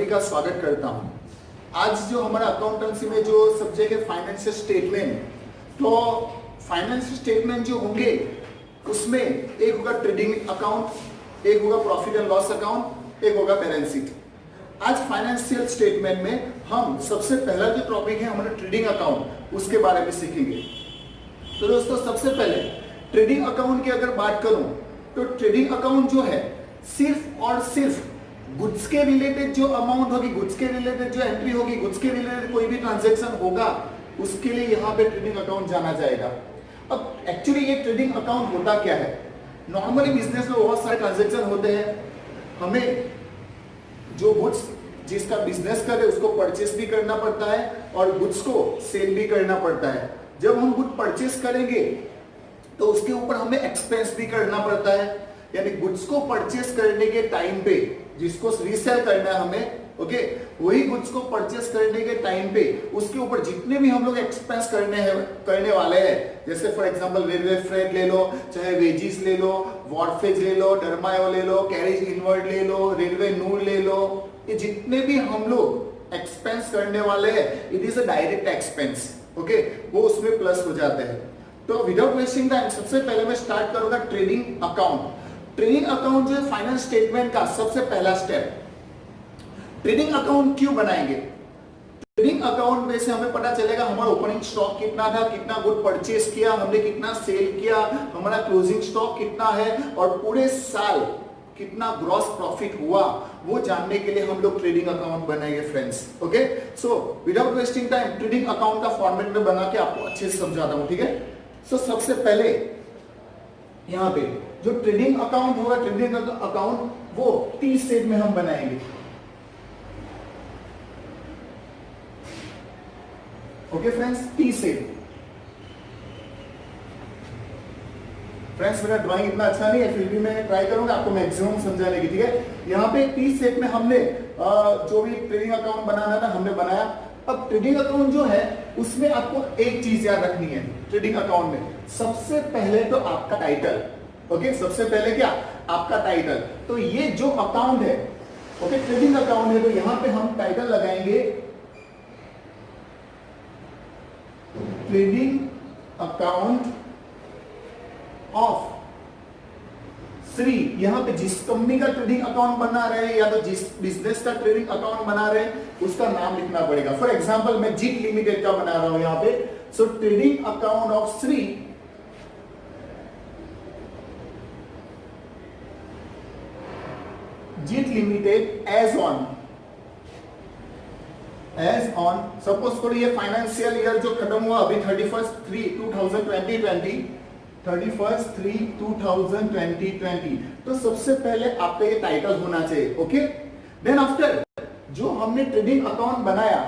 सभी का स्वागत करता हूं। आज जो हमारा अकाउंटेंसी में जो सब्जेक्ट है फाइनेंशियल स्टेटमेंट, तो फाइनेंशियल स्टेटमेंट जो होंगे उसमें एक होगा ट्रेडिंग अकाउंट, एक होगा प्रॉफिट एंड लॉस अकाउंट, एक होगा बैलेंस शीट। आज फाइनेंशियल स्टेटमेंट में हम सबसे पहला जो टॉपिक है हमारा ट्रेडिंग अकाउंट, उसके बारे में सीखेंगे। तो दोस्तों सबसे पहले ट्रेडिंग अकाउंट की अगर बात करूं तो ट्रेडिंग अकाउंट जो है सिर्फ और सिर्फ गुड्स के रिलेटेड जो अमाउंट होगी, गुड्स के रिलेटेड जो एंट्री होगी, गुड्स के रिलेटेड कोई भी ट्रांजैक्शन होगा उसके लिए यहाँ पे ट्रेडिंग अकाउंट जाना जाएगा। अब एक्चुअली ये ट्रेडिंग अकाउंट होता क्या है? नॉर्मली बिजनेस में बहुत सारे ट्रांजैक्शन होते हैं। हमें जो गुड्स जिसका बिजनेस करे उसको परचेस भी करना पड़ता है और गुड्स को सेल भी करना पड़ता है। जब हम गुड परचेस करेंगे तो उसके ऊपर हमें एक्सपेंस भी करना पड़ता है, यानी गुड्स को परचेस करने के टाइम पे जिसको रीसेल करना है हमें, ओके, वही गुड्स को परचेस करने के टाइम पे उसके ऊपर जितने भी हम लोग एक्सपेंस करने वाले हैं, जैसे फॉर एग्जांपल रेलवे फ्रेट ले लो, चाहे वेजिस ले लो, वॉरफेज ले लो, डरमायो ले लो, कैरेज इनवर्ड ले लो, रेलवे नूर ले लो, ये जितने भी हम लोग एक्सपेंस करने वाले हैं it is a direct expense, okay, वो उसमें प्लस हो जाते हैं। तो विदाउट वेस्टिंग टाइम सबसे पहले मैं स्टार्ट करूंगा ट्रेडिंग अकाउंट। ट्रेडिंग अकाउंट जो है फाइनेंस स्टेटमेंट का सबसे पहला स्टेप। ट्रेडिंग अकाउंट क्यों बनाएंगे? ट्रेडिंग अकाउंट में से हमें पता चलेगा हमारा ओपनिंग स्टॉक कितना था, कितना गुड परचेस किया हमने, कितना सेल किया, हमारा क्लोजिंग स्टॉक कितना है और पूरे साल कितना ग्रॉस प्रॉफिट हुआ, वो जानने के लिए हम लोग ट्रेडिंग अकाउंट बनाएंगे friends. Okay, so without wasting time trading account का फॉर्मेट में बना के आपको अच्छे से समझाता हूं, ठीक है। सो सबसे पहले यहाँ पे जो ट्रेडिंग अकाउंट होगा, ट्रेडिंग अकाउंट वो 30 सेट में हम बनाएंगे। Okay friends, 30 set. फ्रेंड्स मेरा ड्राइंग इतना अच्छा नहीं है, फिर भी मैं ट्राई करूंगा आपको मैक्सिमम समझाने की, ठीक है। यहाँ पे 30 सेट में हमने जो भी ट्रेडिंग अकाउंट बनाना था हमने बनाया। अब ट्रेडिंग अकाउंट जो है उसमें आपको एक चीज याद रखनी है। ट्रेडिंग अकाउंट में सबसे पहले तो आपका टाइटल, ओके, सबसे पहले क्या? आपका टाइटल। तो ये जो अकाउंट है, ओके, ट्रेडिंग अकाउंट है, तो यहां पे हम टाइटल लगाएंगे ट्रेडिंग अकाउंट ऑफ श्री। यहां पे जिस कंपनी का ट्रेडिंग अकाउंट बना रहे हैं या तो जिस बिजनेस का ट्रेडिंग अकाउंट बना रहे हैं उसका नाम लिखना पड़ेगा। फॉर एग्जांपल मैं जीत लिमिटेड का बना रहा हूं यहां पे, so trading account of Shri Jeet limited as on suppose करो ये फाइनेंशियल ईयर जो खत्म हुआ अभी 31/3/2020, तो सबसे पहले आपका ये टाइटल होना चाहिए, ओके। देन आफ्टर जो हमने ट्रेडिंग अकाउंट बनाया,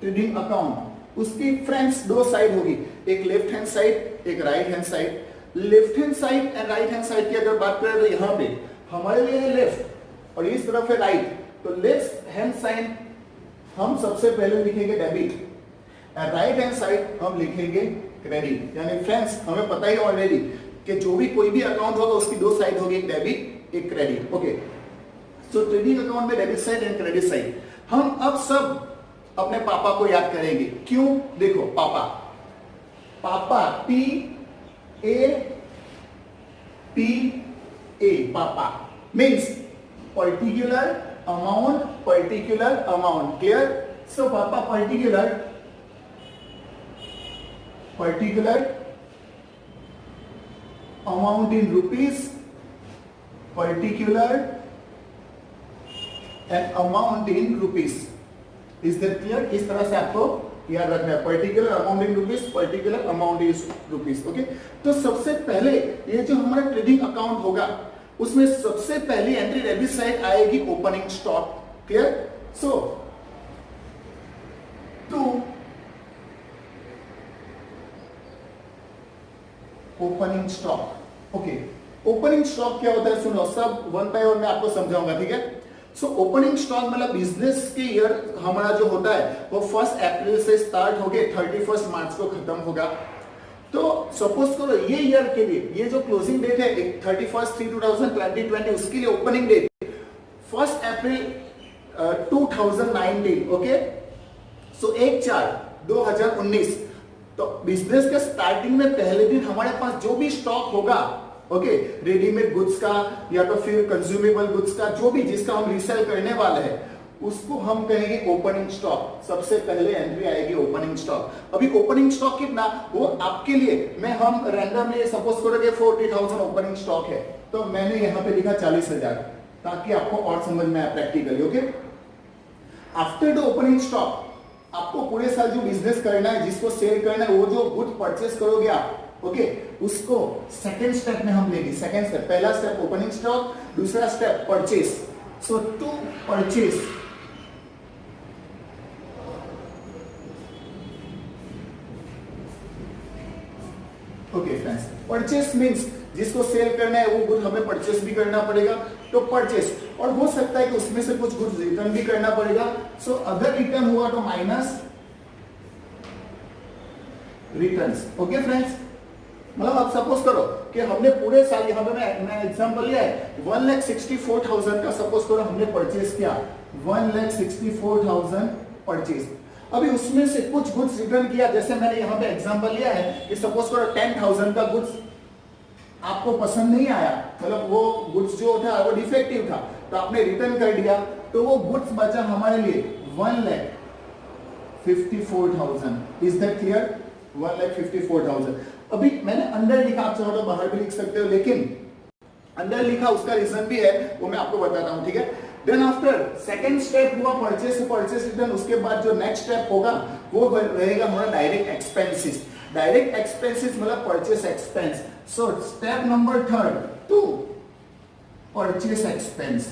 ट्रेडिंग अकाउंट उसकी फ्रेंड्स दो साइड होगी, एक लेफ्ट हैंड साइड एक right hand side. Left hand side and right hand side की अगर बात करें तो यहाँ पे हमारे लिए है लेफ्ट और इस तरफ है राइट। तो लेफ्ट हैंड साइड हम सबसे पहले लिखेंगे डेबिट और राइट हैंड साइड हम लिखेंगे क्रेडिट। यानी फ्रेंड्स हमें पता ही ऑलरेडी कि जो भी कोई भी अकाउंट होगा उसकी दो साइड होगी, एक डेबिट एक credit, okay. So trading account में debit side and credit side. हम अब सब अपने पापा को याद करेंगे। क्यों? देखो पापा, PAPA, पापा मीन्स पर्टिकुलर अमाउंट, क्लियर? सो पापा particular amount in rupees, particular and amount in rupees. Is that clear? इस तरह से आपको याद रखना है, particular amount in rupees, particular amount in rupees, okay. तो सबसे पहले ये जो हमारा ट्रेडिंग अकाउंट होगा उसमें सबसे पहली एंट्री डेबिट साइड आएगी opening stock, clear? So to opening stock, okay. Opening stock क्या होता है सुनो, सब वन बाय वन मैं आपको समझाऊंगा, ठीक है। सो ओपनिंग स्टॉक मतलब बिजनेस के ईयर हमारा जो होता है वो 1 अप्रैल से स्टार्ट होके 31 मार्च को खत्म होगा। तो सपोज करो ये ईयर के लिए ये जो क्लोजिंग डेट है 31/3/2020 उसके लिए ओपनिंग डेट 1 अप्रैल 2019, ओके। सो 1/4/2019, तो बिजनेस के स्टार्टिंग में पहले दिन हमारे पास जो भी स्टॉक होगा, ओके, रेडीमेड गुड्स का या तो फिर कंज्यूमेबल गुड्स का, जो भी जिसका हम रीसेल करने वाले हैं, उसको हम कहेंगे ओपनिंग स्टॉक। सबसे पहले एंट्री आएगी ओपनिंग स्टॉक। अभी ओपनिंग स्टॉक कितना, वो आपके लिए मैं हम रैंडमली सपोज करोगे 40,000 ओपनिंग स्टॉक है, तो मैंने यहां पे लिखा 40,000, ताकि आपको और समझ में आए practically, okay. After the opening stock, आपको पूरे साल जो बिजनेस करना है, जिसको सेल करना है, वो जो गुड परचेस करोगे आप, ओके, उसको सेकेंड स्टेप में हम लेंगे। सेकेंड स्टेप, पहला स्टेप ओपनिंग स्टॉक, दूसरा step purchase. So to purchase, okay friends, purchase means जिसको सेल करना है वो गुड हमें परचेस भी करना पड़ेगा, तो परचेस। और हो सकता है कि उसमें से कुछ गुड रिटर्न भी करना पड़ेगा। सो अगर रिटर्न हुआ तो माइनस रिटर्न्स, ओके फ्रेंड्स। मतलब आप सपोज करो कि हमने पूरे साल, यहां पे मैं एग्जांपल लिया है, 1,64,000 का सपोज करो हमने परचेस किया, 1,64,000 परचेस। अभी उसमें से कुछ गुड्स रिटर्न किया, जैसे मैंने यहां पे एग्जांपल लिया है कि सपोज करो 10,000 का गुड्स आपको पसंद नहीं आया, मतलब वो गुड्स जो था वो डिफेक्टिव था, तो आपने रिटर्न कर दिया, तो वो गुड्स बचा हमारे लिए 1,54,000। Is that clear? 1,54,000। अभी मैंने अंदर लिखा, आप चाहो तो बाहर भी लिख सकते हो, लेकिन अंदर लिखा उसका रीजन भी है, वो मैं आपको बताता हूं, ठीक है। देन आफ्टर सेकंड स्टेप हुआ परचेस रिटर्न, उसके बाद जो नेक्स्ट स्टेप होगा वो रहेगा हमारा डायरेक्ट एक्सपेंसेस। डायरेक्ट एक्सपेंसेस मतलब purchase expense. So step number 3 to purchase expense,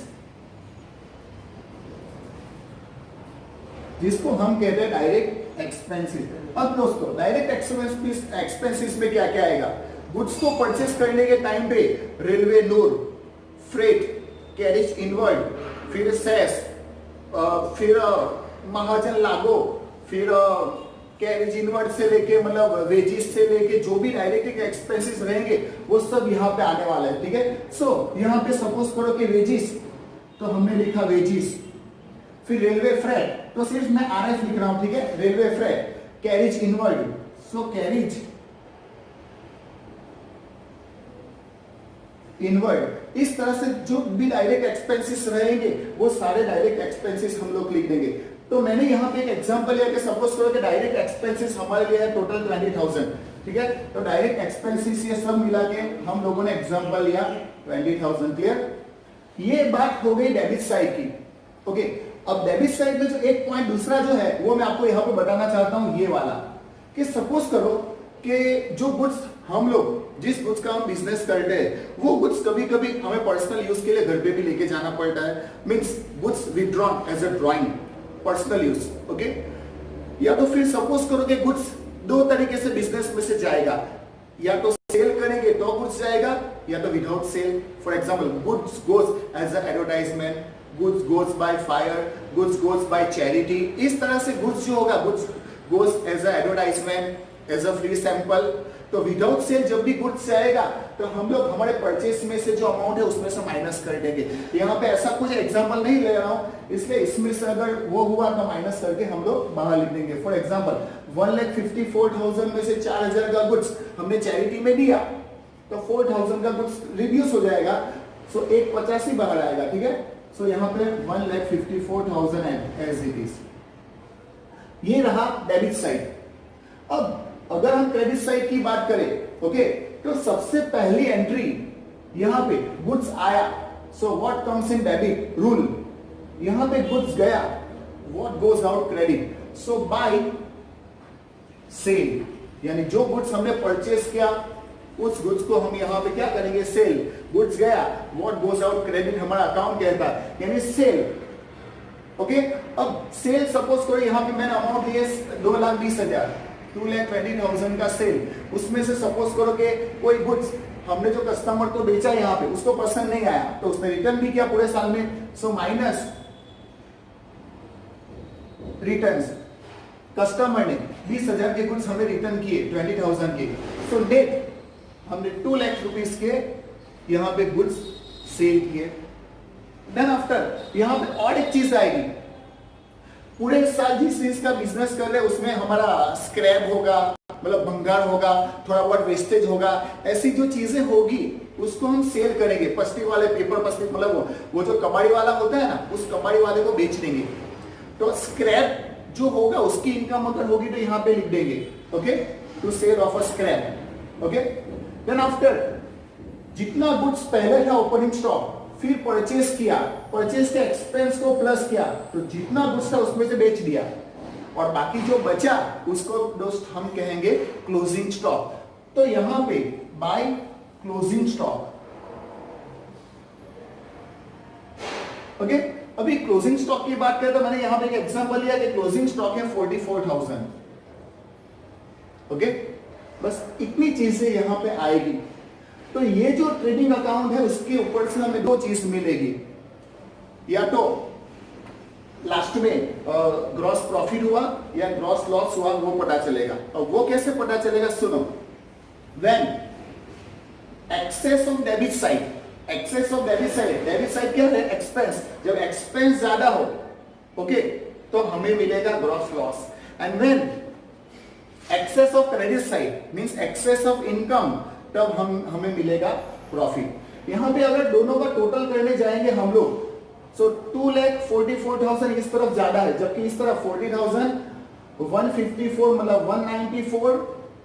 जिसको हम कहते हैं डायरेक्ट एक्सपेंसेस। अब दोस्तों डायरेक्ट एक्सपेंसेस में क्या क्या आएगा? गुड्स को परचेस करने के टाइम पे रेलवे नूर, फ्रेट, कैरेज इनवर्ड, फिर सेस, फिर महाजन लागो, फिर कैरेज इनवर्ड से लेके मतलब वेजिस से लेके जो भी डायरेक्ट एक्सपेंसेस रहेंगे वो सब यहाँ पे आने वाला है, ठीक है। सो यहाँ पे सपोज करो कि वेजिस, तो हमने लिखा वेजिस, फिर रेलवे फ्रेट, तो सिर्फ मैं आरएफ लिख रहा हूं, ठीक है, रेलवे फ्रेट, कैरेज इनवर्ड, सो कैरेज इनवर्ड। इस तरह से जो भी डायरेक्ट एक्सपेंसेस रहेंगे वो सारे डायरेक्ट एक्सपेंसेस हम लोग लिख देंगे। तो मैंने यहाँ पे एक एग्जांपल लिया कि सपोज करो कि डायरेक्ट एक्सपेंसेस हमारे लिए है टोटल 20,000, ठीक है। तो डायरेक्ट एक्सपेंसेस ये सब मिला के हम लोगों ने एग्जांपल लिया 20,000, क्लियर। ये बात हो गई डेबिट साइड की, ओके। अब डेबिट साइड में जो एक पॉइंट दूसरा जो है वो मैं आपको यहाँ पे बताना चाहता हूँ, ये वाला, कि सपोज करो कि जो गुड्स हम लोग, जिस गुड्स का हम बिजनेस करते हैं, वो गुड्स कभी कभी हमें पर्सनल यूज के लिए घर पे भी लेके जाना पड़ता है, means goods withdrawn as a drawing, personal use, okay. या तो फिर सपोज करो कि गुड्स दो तरीके से बिजनेस में से जाएगा, या तो सेल करेंगे तो गुड्स जाएगा, या तो without sale. For example goods goes as a advertisement, goods goes by fire, goods goes by charity. इस तरह से गुड्स जो होगा, goods goes as a advertisement, as a free sample. तो विदाउट सेल जब भी गुड्स जाएगा तो हम लोग हमारे परचेस में से जो अमाउंट है उसमें से माइनस कर देंगे। यहाँ पे ऐसा कुछ एग्जांपल नहीं ले रहा हूँ, इसलिए इसमें से अगर वो हुआ तो माइनस करके हम लोग बाहर लिख देंगे। फॉर एग्जांपल 1,54,000 में से 4,000 का गुड्स हमने चैरिटी में दिया, तो 4,000 का गुड्स रिड्यूस हो जाएगा, सो 1,85 बाहर आएगा, ठीक है। सो यहाँ पे 1,54,000 एज इट इज। ये रहा डेबिट साइड। अब अगर हम क्रेडिट साइड की बात करें, ओके, तो सबसे पहली एंट्री यहां पे गुड्स आया, so what comes in debit rule, यहां पे गुड्स गया, what goes out credit, so by sale, यानी जो गुड्स हमने परचेस किया उस गुड्स को हम यहां पे क्या करेंगे, सेल। गुड्स गया, व्हाट गोज आउट क्रेडिट हमारा अकाउंट कहता है, यानी सेल, ओके। अब सेल सपोज करो यहां पे मैंने अमाउंट लिए 2,20,000, 2,20,000 का सेल, उसमें से सपोज करो कि कोई गुड्स हमने जो कस्टमर को बेचा यहाँ पे उसको पसंद नहीं आया, तो उसने रिटर्न भी किया पूरे साल में, सो माइनस रिटर्न्स। कस्टमर ने 20,000 के गुड्स हमें रिटर्न किए 20,000 के, सो नेट हमने 2 लाख रुपीस के यहाँ पे गुड्स सेल किए। देन आफ्टर यहाँ पे और एक चीज आएगी, पूरे साल जिस चीज का बिजनेस कर रहे हैं उसमें हमारा स्क्रैप होगा, मतलब भंगार होगा, थोड़ा बहुत वेस्टेज होगा, ऐसी जो चीजें होगी उसको हम सेल करेंगे। पस्ती वाले पेपर पस्ती, मतलब वो जो कबाड़ी वाला होता है ना, उस कबाड़ी वाले को बेच देंगे। तो स्क्रैप जो होगा उसकी इनकम अगर होगी तो यहाँ पे लिख देंगे, okay, to sale of a scrap, okay. Then after जितना गुड्स पहले था ओपनिंग स्टॉक, फिर परचेस किया, परचेस के एक्सपेंस को प्लस किया, तो जितना गुड्स था उसमें से बेच दिया, और बाकी जो बचा उसको दोस्त हम कहेंगे क्लोजिंग स्टॉक। तो यहां पे बाय क्लोजिंग स्टॉक, ओके। अभी क्लोजिंग स्टॉक की बात करें तो मैंने यहां पे एक एग्जांपल लिया कि क्लोजिंग स्टॉक है 44,000, ओके। बस इतनी चीजें यहां पे आएगी। तो ये जो ट्रेडिंग अकाउंट है उसके ऊपर से हमें दो चीज मिलेगी, या तो लास्ट में ग्रॉस प्रॉफिट हुआ या ग्रॉस लॉस हुआ, वो पता चलेगा। और वो कैसे पता चलेगा, सुनो, when excess of debit side, excess of debit side, debit side क्या है, एक्सपेंस, जब एक्सपेंस ज्यादा हो, ओके, तो हमें मिलेगा gross loss. And when excess of credit side means excess of income, तब हमें मिलेगा प्रॉफिट। यहां पे अगर दोनों का टोटल करने जाएंगे हम लोग, सो 2,44,000 इस तरफ ज्यादा है, जबकि इस तरफ 40,154 मतलब 194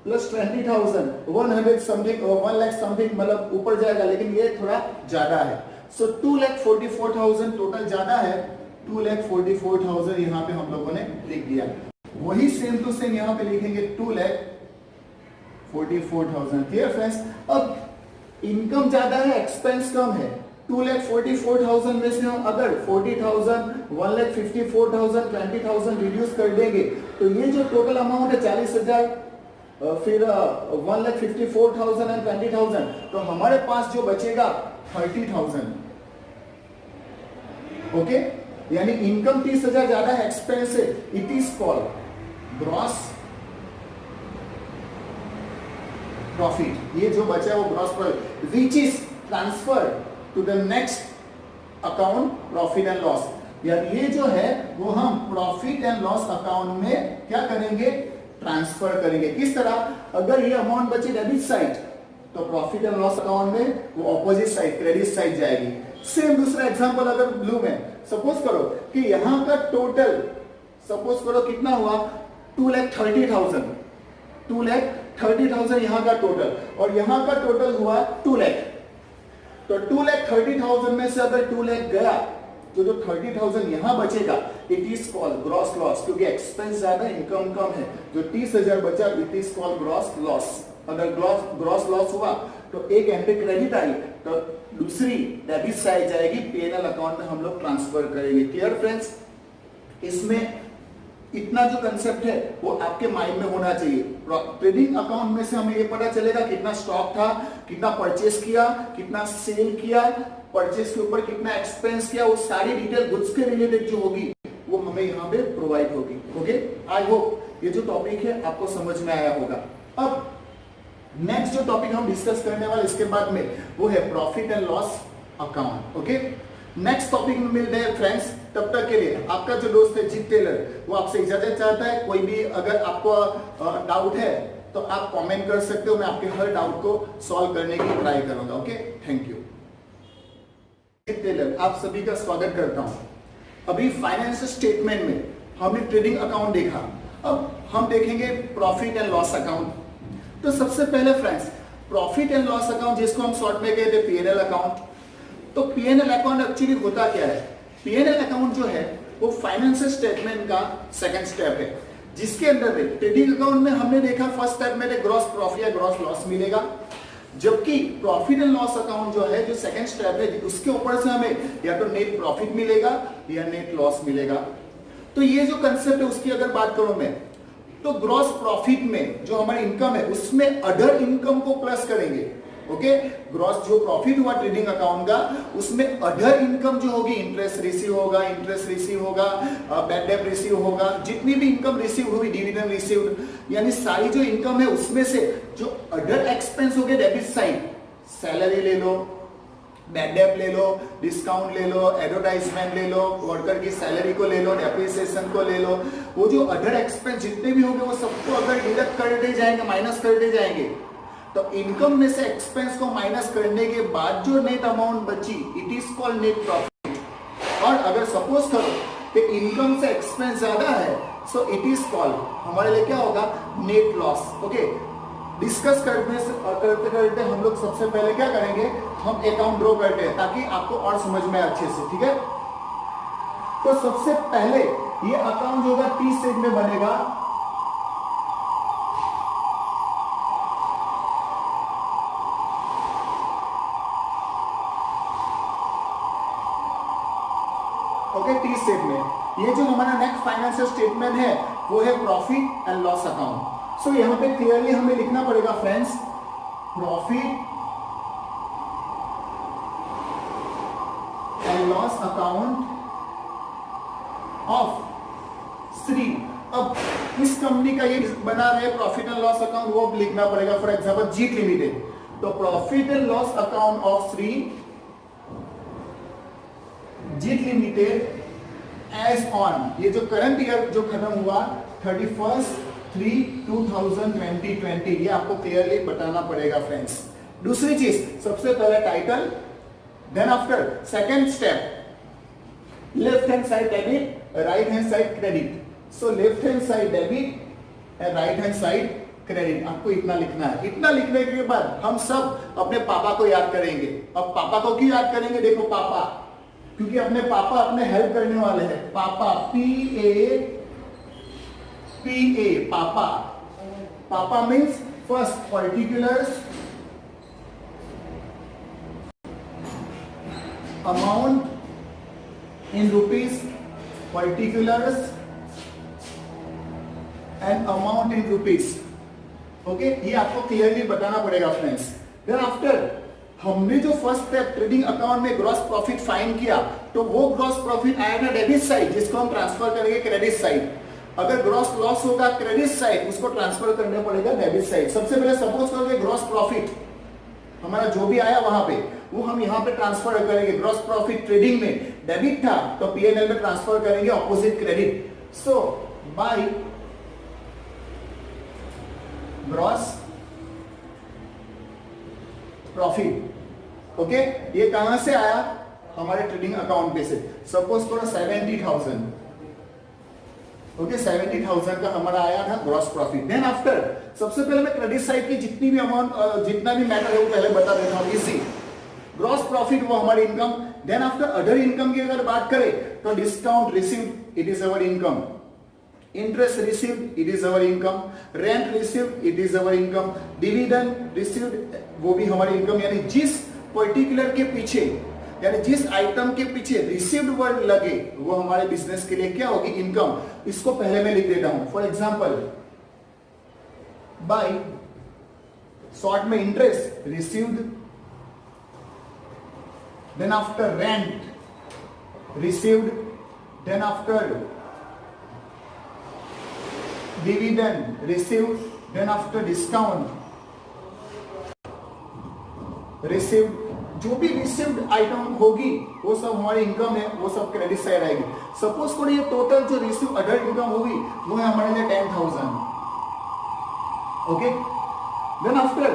प्लस 20,000 100 समथिंग, 1 लाख समथिंग, मतलब ऊपर जाएगा, लेकिन ये थोड़ा ज्यादा है। सो 2,44,000 टोटल ज्यादा है, 2,44,000 यहाँ पे हम लोगों ने लिख दिया। वही सेम टू सेम यहाँ पे लिखेंगे 2,44,000। Clear friends? अब इनकम ज्यादा है, एक्सपेंस कम है। 2,44,000 में से हम अगर 40,000, 1,54,000, 20,000 रिड्यूस कर देंगे तो ये जो टोटल अमाउंट है 40,000, फिर 1,54,000 एंड 20,000, तो हमारे पास जो बचेगा 30,000, ओके। यानी इनकम 30,000 ज्यादा है, एक्सपेंस है, it is called gross profit. ये जो बचा है वो gross profit, which is transfer to the next account profit and loss. यानी ये जो है वो हम प्रॉफिट एंड लॉस अकाउंट में क्या करेंगे, ट्रांसफर करेंगे। किस तरह, अगर ये अमाउंट बचे डेबिट साइड तो प्रॉफिट एंड लॉस अकाउंट में वो ऑपोजिट साइड क्रेडिट साइड जाएगी। सेम दूसरा एग्जांपल अगर ब्लू में सपोज करो कि यहां का टोटल सपोज करो कितना हुआ, 2,30,000, 2,30,000 यहां का टोटल, और यहां का टोटल हुआ 2 लाख। तो 2,30,000 में से अगर 2 लाख गया तो जो 30,000 यहां बचेगा it is called gross loss, क्योंकि एक्सपेंस ज्यादा इनकम कम है। जो 30,000 बचा it is called gross loss. अगर ग्रॉस लॉस हुआ तो एक एंट्री क्रेडिट आई तो दूसरी डेबिट साइड जाएगी, पीएनएल अकाउंट में हम लोग ट्रांसफर करेंगे। Clear friends? इसमें इतना जो कंसेप्ट है वो आपके माइंड में होना चाहिए। ट्रेडिंग अकाउंट में से हमें ये पता चलेगा कितना स्टॉक था, कितना परचेस किया, कितना सेल किया, परचेस के ऊपर कितना एक्सपेंस किया, वो सारी डिटेल गुड्स के रिलेटेड जो होगी वो हमें यहाँ पे प्रोवाइड होगी। ओके, आई होप ये जो टॉपिक है आपको समझ में आया होगा। अब नेक्स्ट जो टॉपिक हम डिस्कस करने वाले इसके बाद में वो है profit and loss account. Okay, next topic में मिलते हैं फ्रेंड्स। तब तक के लिए आपका जो दोस्त है जीत टेलर वो आपसे इजाजत चाहता है। कोई भी अगर आपको डाउट है तो आप कमेंट कर सकते हो, मैं आपके हर डाउट को सॉल्व करने की ट्राई करूंगा। Okay, thank you. Jeet Taylor आप सभी का स्वागत करता हूं। अभी फाइनेंशियल स्टेटमेंट में हमने ट्रेडिंग अकाउंट देखा, अब हम देखेंगे प्रॉफिट एंड लॉस अकाउंट। तो सबसे पहले friends profit and loss account जिसको हम शॉर्ट में कहते हैं पीएनएल अकाउंट। तो पीएनएल अकाउंट एक्चुअली होता क्या है? पीएनएल अकाउंट जो है वो फाइनेंशियल स्टेटमेंट का सेकंड स्टेप है, जिसके अंदर में ट्रेडिंग अकाउंट में हमने देखा फर्स्ट स्टेप में ग्रॉस प्रॉफिट या ग्रॉस लॉस मिलेगा, जबकि प्रॉफिट एंड लॉस अकाउंट जो है जो सेकंड स्टेप है उसके ऊपर से हमें या तो नेट प्रॉफिट मिलेगा या नेट लॉस मिलेगा। तो ये जो कंसेप्ट है उसकी अगर बात करूं मैं, तो ग्रॉस प्रॉफिट में जो हमारी इनकम है उसमें अदर इनकम को प्लस करेंगे। ओके, ग्रॉस जो प्रॉफिट हुआ ट्रेडिंग अकाउंट का उसमें अदर इनकम जो होगी, इंटरेस्ट रिसीव होगा, बैड डेट रिसीव होगा, जितनी भी इनकम रिसीव हुई, डिविडेंड रिसीव, यानी सारी जो इनकम है उसमें से जो अदर एक्सपेंस हो गए डेबिट साइड, सैलरी ले लो, बैड डेप ले लो, डिस्काउंट ले लो, एडवर्टाइजमेंट ले लो, वर्कर की सैलरी को ले लो, डेप्रिसिएशन को ले लो, वो जो अदर एक्सपेंस जितने भी होंगे वो सबको अगर डिडक्ट करते जाएंगे, माइनस करते जाएंगे, तो इनकम में से एक्सपेंस को माइनस करने के बाद जो नेट अमाउंट बची, it is called net profit. और अगर सपोज करो कि इनकम से एक्सपेंस ज्यादा है, सो इट इज कॉल्ड, हमारे लिए क्या होगा, नेट लॉस। ओके, डिस्कस करते करते हम लोग सबसे पहले क्या करेंगे, हम अकाउंट ड्रॉ करते हैं ताकि आपको और समझ में अच्छे से, ठीक है। तो सबसे पहले ये अकाउंट जो होगा टी शेप में बनेगा, ओके, टी शेप में। ये जो हमारा नेक्स्ट फाइनेंशियल स्टेटमेंट है वो है प्रॉफिट एंड लॉस अकाउंट। सो यहां पे क्लियरली हमें लिखना पड़ेगा friends, profit and loss account of Shri. अब इस कंपनी का ये बना रहे प्रॉफिट एंड लॉस अकाउंट, वो लिखना पड़ेगा फॉर एग्जांपल जीत लिमिटेड। तो profit and loss account of Shri Jeet limited as on, ये जो करंट ईयर जो खत्म हुआ 31/3/2020, ये आपको क्लियरली बताना पड़ेगा फ्रेंड्स। दूसरी चीज, सबसे पहले title, then after second step, left hand side debit, right hand side credit. So left hand side debit and right hand side credit, आपको इतना लिखना है। इतना लिखने के बाद हम सब अपने पापा को याद करेंगे। अब पापा को क्यों याद करेंगे, देखो पापा, क्योंकि अपने पापा अपने हेल्प करने वाले हैं। पापा, PA, पापा। पापा means first particulars, amount in rupees, particulars and amount in rupees. Okay, ये आपको क्लियरली बताना पड़ेगा फ्रेंड्स। देन आफ्टर हमने जो फर्स्ट स्टेप ट्रेडिंग अकाउंट में ग्रॉस प्रॉफिट फाइंड किया, तो वो ग्रॉस प्रॉफिट आएगा डेबिट साइड, जिसको हम ट्रांसफर करेंगे क्रेडिट साइड। अगर ग्रॉस लॉस होगा क्रेडिट साइड, उसको ट्रांसफर करना पड़ेगा डेबिट साइड। सबसे पहले सपोज करोगे ग्रॉस प्रॉफिट हमारा जो भी आया वहां पे, वो हम यहां पे ट्रांसफर करेंगे। ग्रॉस प्रॉफिट ट्रेडिंग में डेबिट था, तो P&L में ट्रांसफर करेंगे opposite credit. So by gross profit, okay, ये कहां से आया, हमारे ट्रेडिंग अकाउंट पे से। सपोज करो 70,000, ओके, 70,000 का हमारा आया था ग्रॉस प्रॉफिट। देन आफ्टर सबसे पहले मैं क्रेडिट साइड की जितनी भी अमाउंट, जितना भी मैटर है वो पहले बता देता हूं। इजी ग्रॉस प्रॉफिट वो हमारी income. Then after other income की अगर बात करें तो discount received, it is our income. Interest received, it is our income. Rent received, it is our income. Dividend received, वो भी हमारी इनकम। यानी जिस पर्टिकुलर के पीछे, यानी जिस आइटम के पीछे रिसीव्ड वर्ड लगे, वो हमारे बिजनेस के लिए क्या होगी, इनकम। इसको पहले मैं लिख देता हूं। फॉर एग्जांपल, बाय शॉर्ट में interest received, then after rent received, then after dividend received, then after discount received. जो भी रिसीव्ड आइटम होगी वो सब हमारी इनकम है, वो सब क्रेडिट साइड आएगी। सपोज करो ये टोटल जो रिसीव अदर इनकम होगी वो है हमारे लिए 10,000, ओके। देन आफ्टर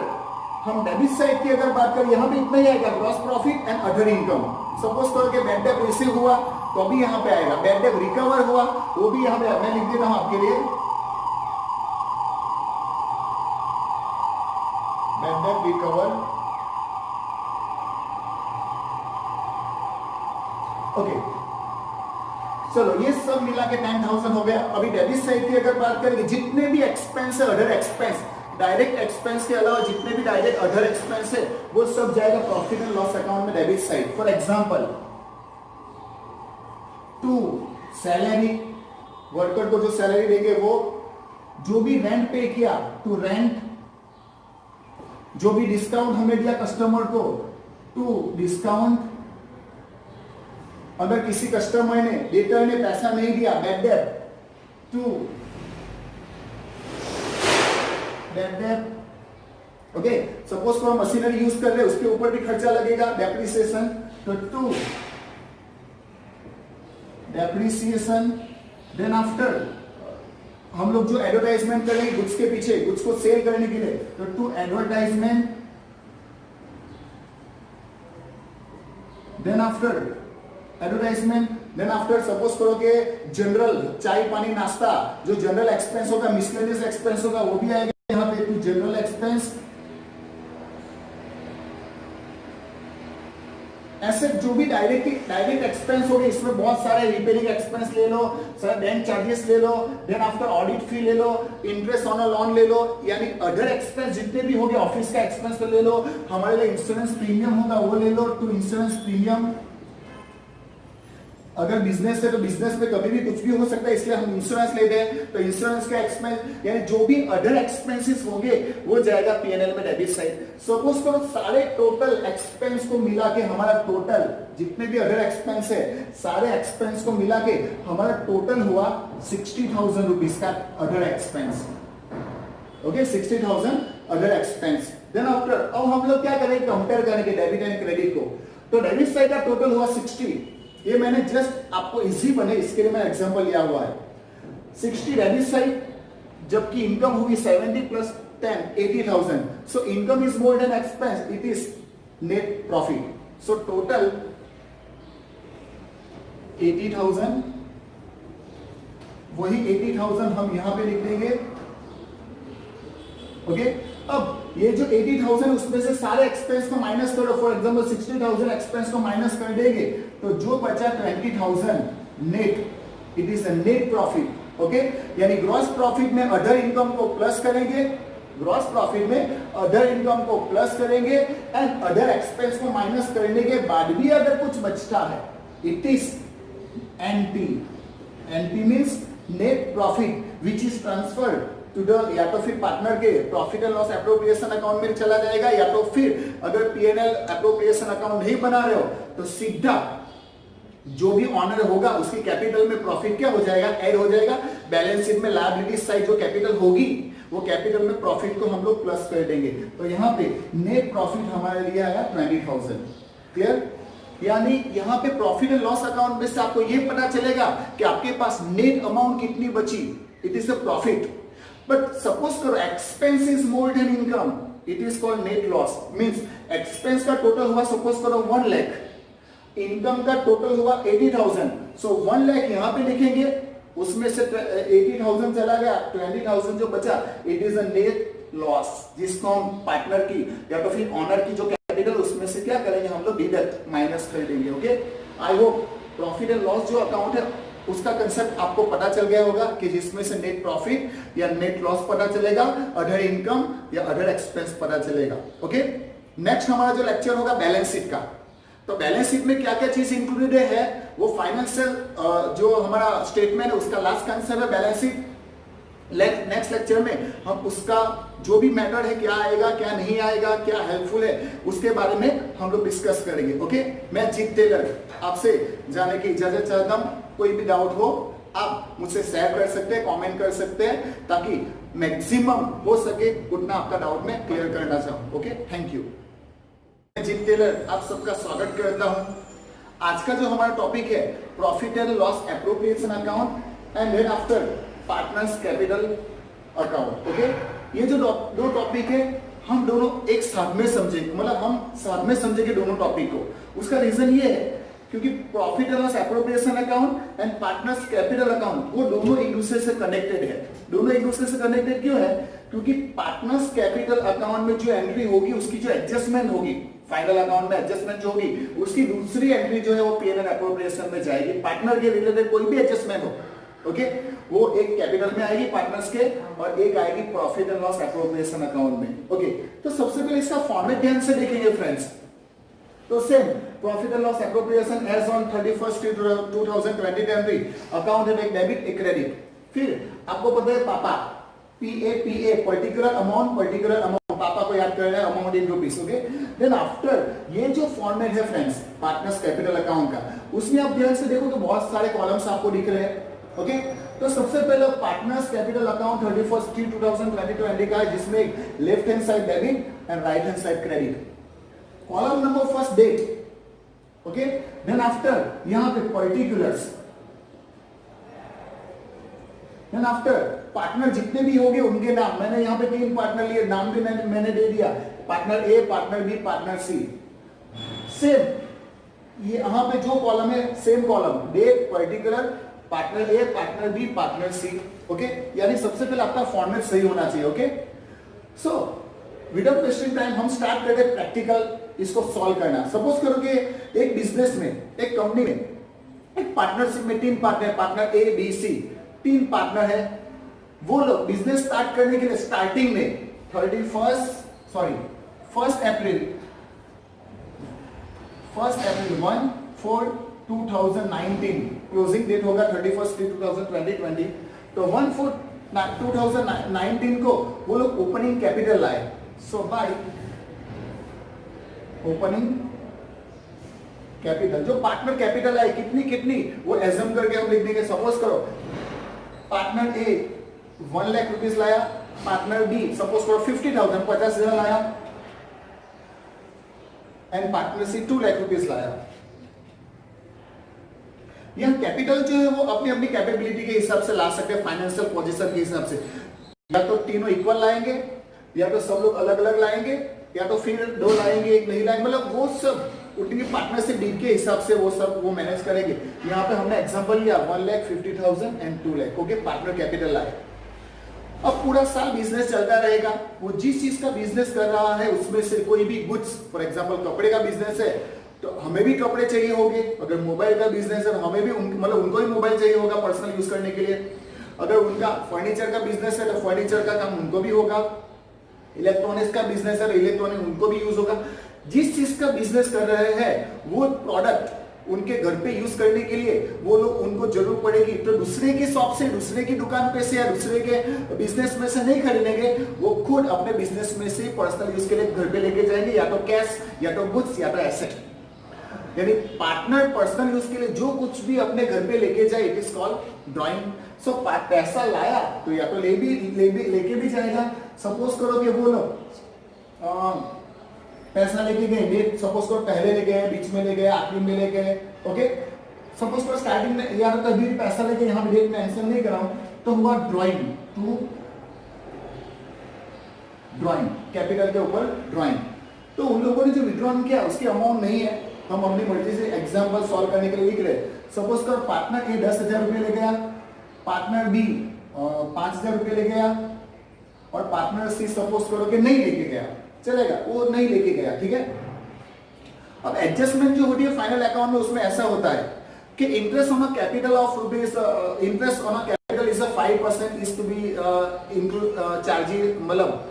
हम डेबिट साइड की अगर बात करें, यहां पे इतना ही आएगा, gross profit and other income. Suppose करो कि बैड डेट रिसीव हुआ तो भी यहां पे आएगा, बैड डेट रिकवर हुआ वो भी यहां पे, मैं लिख देता हूं आपके लिए, बैड डेट रिकवर, ओके। चलो ये सब मिला के 10,000 हो गया। अभी डेबिट साइड की अगर बात करेंगे, जितने भी एक्सपेंस है, अदर एक्सपेंस, डायरेक्ट एक्सपेंस के अलावा जितने भी डायरेक्ट अदर एक्सपेंस है, वो सब जाएगा प्रॉफिट एंड लॉस अकाउंट में debit side. For example, to salary, worker को जो सैलरी देंगे वो, जो भी रेंट पे किया टू रेंट, जो भी डिस्काउंट हमें दिया कस्टमर को टू डिस्काउंट। अगर किसी कस्टमर ने, डेटर ने पैसा नहीं दिया, bad debt to bad debt okay, suppose करो मशीनरी यूज कर रहे हैं, उसके ऊपर भी खर्चा लगेगा, डेप्रिसिएशन। तो टू डेप्रिसिएशन, देन आफ्टर हम लोग जो एडवर्टाइजमेंट करेंगे गुड्स के पीछे, गुड्स को सेल करने के लिए, तो to advertisement, then after advertisement, then after suppose करो कि जनरल चाय पानी नाश्ता जो जनरल एक्सपेंस होगा, मिसलेनियस एक्सपेंस होगा, वो भी आएगा यहाँ पे, टू जनरल एक्सपेंस। ऐसे जो भी डायरेक्ट एक्सपेंस हो गए, इसमें बहुत सारे रिपेयरिंग एक्सपेंस ले लो, सर बैंक चार्जेस ले लो, देन आफ्टर ऑडिट फी ले लो, इंटरेस्ट ऑन अ लोन ले लो, यानी अदर एक्सपेंस जितने भी हो गए, ऑफिस का एक्सपेंस तो ले लो, हमारे लिए इंश्योरेंस प्रीमियम होगा वो ले लो, टू इंश्योरेंस प्रीमियम। अगर बिजनेस है तो बिजनेस में कभी भी कुछ भी हो सकता है, इसलिए हम इंश्योरेंस लेते हैं, तो इंश्योरेंस का एक्सपेंस, यानी जो भी अदर एक्सपेंसेस होंगे वो जाएगा पीएनएल में डेबिट साइड। सपोज करो सारे टोटल एक्सपेंस को मिला के हमारा टोटल जितने भी अदर एक्सपेंस है, सारे एक्सपेंस को मिला के हमारा टोटल हुआ 60,000 रुपीज का other expense. Okay, 60,000 other expense. Then after अब हम लोग क्या करेंगे, कंपेयर करेंगे डेबिट एंड क्रेडिट को। तो डेबिट साइड का टोटल हुआ 60, ये मैंने जस्ट आपको इजी बने इसके लिए मैं एग्जांपल लिया हुआ है। 60 डेबिट साइड, जबकि इनकम हुई 70 plus 10 80,000, so income is more then expense, it is net profit. So total 80,000, वही 80,000 हम यहां पे लिख देंगे। ओके, अब ये जो 80,000 उसमें से सारे एक्सपेंस को माइनस करो, फॉर एग्जांपल 60,000 एक्सपेंस को माइनस कर देंगे तो जो बचा 20,000 net, it is a net profit. Okay, यानी ग्रॉस प्रॉफिट में अदर इनकम को प्लस करेंगे, ग्रॉस प्रॉफिट में अदर इनकम को प्लस करेंगे एंड अदर एक्सपेंस को माइनस करने के बाद भी अगर कुछ बचता है, it is NP. NP means net profit which is transferred to the, या तो फिर पार्टनर के profit and loss appropriation account में चला जाएगा, या तो फिर अगर पीएनएल एप्रोप्रिएशन अकाउंट नहीं बना रहे हो तो सीधा जो भी ऑनर होगा उसकी कैपिटल में प्रॉफिट क्या हो जाएगा, ऐड हो जाएगा। बैलेंस शीट में लायबिलिटी साइड जो कैपिटल होगी वो कैपिटल में प्रॉफिट को हम लोग प्लस कर देंगे। तो यहाँ पे नेट प्रॉफिट हमारे लिए आया 20,000। क्लियर? यानी यहाँ पे प्रॉफिट एंड लॉस अकाउंट में से आपको ये पता चलेगा कि आपके पास नेट अमाउंट कितनी बची, it is a profit. But suppose करो expense is more than income, it is called net loss. Means expense का टोटल हुआ सपोज करो 1 लाख, इनकम का टोटल हुआ 80,000, सो 1 लाख यहाँ पे लिखेंगे, उसमें से 80,000 चला गया, 20,000 जो बचा, it is a net loss, जिसको हम पार्टनर की या तो फिर ऑनर की जो कैपिटल उसमें से क्या करेंगे, हम लोग डिडक्ट माइनस कर देंगे। Okay, I hope profit and loss जो अकाउंट है उसका कंसेप्ट आपको पता चल गया होगा कि जिसमें से नेट प्रॉफिट या नेट लॉस पता चलेगा, अदर इनकम या अदर एक्सपेंस पता चलेगा। ओके, नेक्स्ट हमारा जो लेक्चर होगा बैलेंस शीट का। तो बैलेंस शीट में क्या क्या चीज इंक्लूडेड है वो फाइनेंशियल जो हमारा स्टेटमेंट है उसका लास्ट कंसेप्ट है बैलेंस शीट। नेक्स्ट लेक्चर में हम उसका जो भी मैटर है, क्या आएगा क्या नहीं आएगा, क्या हेल्पफुल है, उसके बारे में हम लोग डिस्कस करेंगे। ओके, मैं जीत टेलर आपसे जाने की इजाजत चाहता हूं। कोई भी डाउट हो आप मुझसे शेयर कर सकते हैं, कमेंट कर सकते हैं, ताकि मैक्सिमम हो सके उतना आपका डाउट मैं क्लियर करना चाहूँ। Okay, thank you. मैं जीत टेलर आप सबका स्वागत करता हूँ। आज का जो हमारा टॉपिक है profit and loss appropriation account and then after partners capital account. Okay, ये जो दो टॉपिक है हम दोनों एक साथ में समझेंगे, मतलब हम साथ में समझेंगे दोनों टॉपिक को। उसका रीजन ये है क्योंकि profit and loss appropriation account and partners capital account वो दोनों एक दूसरे से कनेक्टेड है। दोनों एक दूसरे से कनेक्टेड क्यों है? क्योंकि पार्टनर्स कैपिटल अकाउंट में जो एंट्री होगी उसकी जो एडजस्टमेंट होगी, फाइनल अकाउंट में एडजस्टमेंट जो होगी, उसकी दूसरी एंट्री जो है वो पीएनएल एप्रोप्रिएशन में जाएगी। पार्टनर के रिलेटेड कोई भी एडजस्टमेंट हो, ओके, वो एक कैपिटल में आएगी पार्टनर्स के और एक आएगी profit and loss appropriation account में। ओके, तो सबसे पहले इसका फॉर्मेट ध्यान से देखेंगे फ्रेंड्स। तो same profit and loss appropriation as on 31 2020 account है, एक डेबिट एक क्रेडिट। फिर आपको पता है पापा PAPA पर्टिकुलर अमाउंट, पापा को याद करना है, amount in rupees. Okay, then after ये जो फॉर्मेट है फ्रेंड्स पार्टनर्स कैपिटल अकाउंट का, उसमें आप ध्यान से देखो तो बहुत सारे कॉलम्स आपको दिख रहे हैं। ओके, तो सबसे पहले पार्टनर्स कैपिटल अकाउंट 31/3/2022 का है, जिसमें left hand side debit and right hand side credit. Column number first date, okay. Then after यहां पे पर्टिकुलर्स, देन आफ्टर पार्टनर जितने भी होंगे उनके नाम। मैंने यहां पे 3 पार्टनर लिए, नाम भी मैंने दे दिया, partner A, partner B, partner C. Same ये यहां पे जो कॉलम है same column, date, particular, partner A, partner B, partner C, okay. यानी सबसे पहले आपका फॉर्मेट सही होना चाहिए, okay. So without wasting time हम स्टार्ट करते हैं प्रैक्टिकल इसको सॉल्व करना। सपोज करो कि एक बिजनेस में, एक कंपनी में, एक पार्टनरशिप में 3 पार्टनर, पार्टनर ए, बी, सी, 3 पार्टनर है। वो लोग बिजनेस स्टार्ट करने के लिए स्टार्टिंग में 1 अप्रैल 1/4/2019 क्लोजिंग डेट होगा 31/3/2020। तो 1/4/2019 को वो लोग ओपनिंग कैपिटल लाए। सो बाय ओपनिंग कैपिटल, जो पार्टनर कैपिटल आए कितनी वो एज्यूम करके हम लिख देंगे। सपोज करो पार्टनर ए 1 लाख रुपीस लाया, पार्टनर बी सपोज करो 50,000 50,000 लाया, and partner C 2 lakh rupees लाया। यह कैपिटल जो है वो अपनी अपनी कैपेबिलिटी के हिसाब से ला सकते हैं, फाइनेंशियल पोजीशन के हिसाब से। या तो तीनों इक्वल लाएंगे, या तो सब लोग अलग अलग लाएंगे, या तो फिर 2 लाएंगे 1 नहीं लाएंगे, मतलब वो सब उनकी पार्टनर से डील के हिसाब से वो सब वो मैनेज करेंगे। यहाँ पे हमने एग्जांपल लिया 1,50,000 and 2 lakh, okay. Partner capital लाए। अब पूरा साल बिजनेस चलता रहेगा, वो जिस चीज का बिजनेस कर रहा है उसमें से कोई भी गुड्स, फॉर एग्जांपल कपड़े का बिजनेस है तो हमें भी कपड़े चाहिए होंगे। अगर मोबाइल का बिजनेस है तो हमें भी मतलब उनको भी मोबाइल चाहिए होगा पर्सनल यूज करने के लिए। अगर उनका फर्नीचर का बिजनेस है तो फर्नीचर का काम उनको भी होगा। इलेक्ट्रॉनिक्स का बिजनेस है तो इलेक्ट्रॉनिक उनको भी यूज होगा। जिस चीज का बिजनेस कर रहे हैं वो प्रोडक्ट उनके घर पे यूज करने के लिए वो लोग उनको जरूरत पड़ेगी, तो दूसरे की शॉप से, दूसरे की दुकान पे से या दूसरे के बिजनेस में से नहीं खरीदेंगे, वो खुद अपने बिजनेस में से पर्सनल यूज के लिए घर पे लेके जाएंगे, या तो कैश, या तो गुड्स, या तो एसेट। यानी पार्टनर पर्सनल यूज के लिए जो कुछ भी अपने घर पे लेके जाए इट इज कॉल्ड ड्राइंग। सो पैसा लाया तो या तो लेके भी जाएगा। सपोज करो कि वो लोग पैसा लेके गए, डेट सपोज करो पहले ले गए, बीच में ले गए, आखिरी में ले गए, ओके। सपोज करो स्टार्टिंग में या तो कभी पैसा लेके यहाँ पे डेट मेंशन नहीं कर रहा हूं, तो हुआ ड्राइंग, टू ड्राइंग, कैपिटल के ऊपर ड्राइंग। तो उन लोगों ने जो विड्रॉन किया उसकी अमाउंट नहीं है, हम अपनी मर्जी से एग्जांपल सॉल्व करने के लिए लिख रहे। सपोज करो पार्टनर ए 10,000 रुपये ले गया, पार्टनर बी 5,000 रुपये ले गया, और पार्टनर सी सपोज करो कि नहीं लेके गया, चलेगा, वो नहीं लेके गया, ठीक है। अब एडजस्टमेंट जो होती है फाइनल अकाउंट में उसमें ऐसा होता है कि interest on a capital of rupees, interest on a capital is 5% is to be charges, मतलब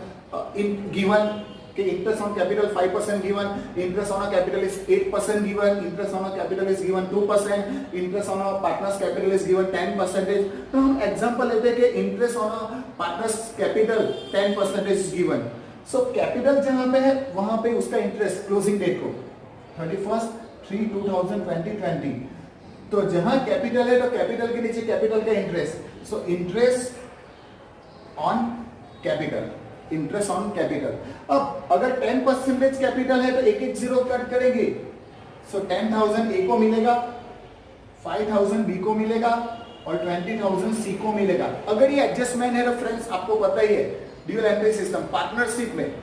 इन गिवन कि interest on capital 5% given, interest on a capital is 8% given, interest on a capital is given 2%, interest on a partner's capital is given 10%। तो हम example लेते हैं कि interest on a partner's capital 10% is given। So capital जहां पे है वहां पे उसका इंटरेस्ट क्लोजिंग डेट को 31/3/2020। तो जहां कैपिटल है तो कैपिटल के नीचे कैपिटल का interest. So interest on capital, interest on capital. अब अगर 10% कैपिटल है तो एक एक जीरो कट करेंगे। सो 10,000 ए को मिलेगा, 5,000 बी को मिलेगा, और 20,000 सी को मिलेगा। अगर ये एडजस्टमेंट है तो फ्रेंड्स आपको पता ही है ड्यूअल एंट्री सिस्टम, पार्टनरशिप में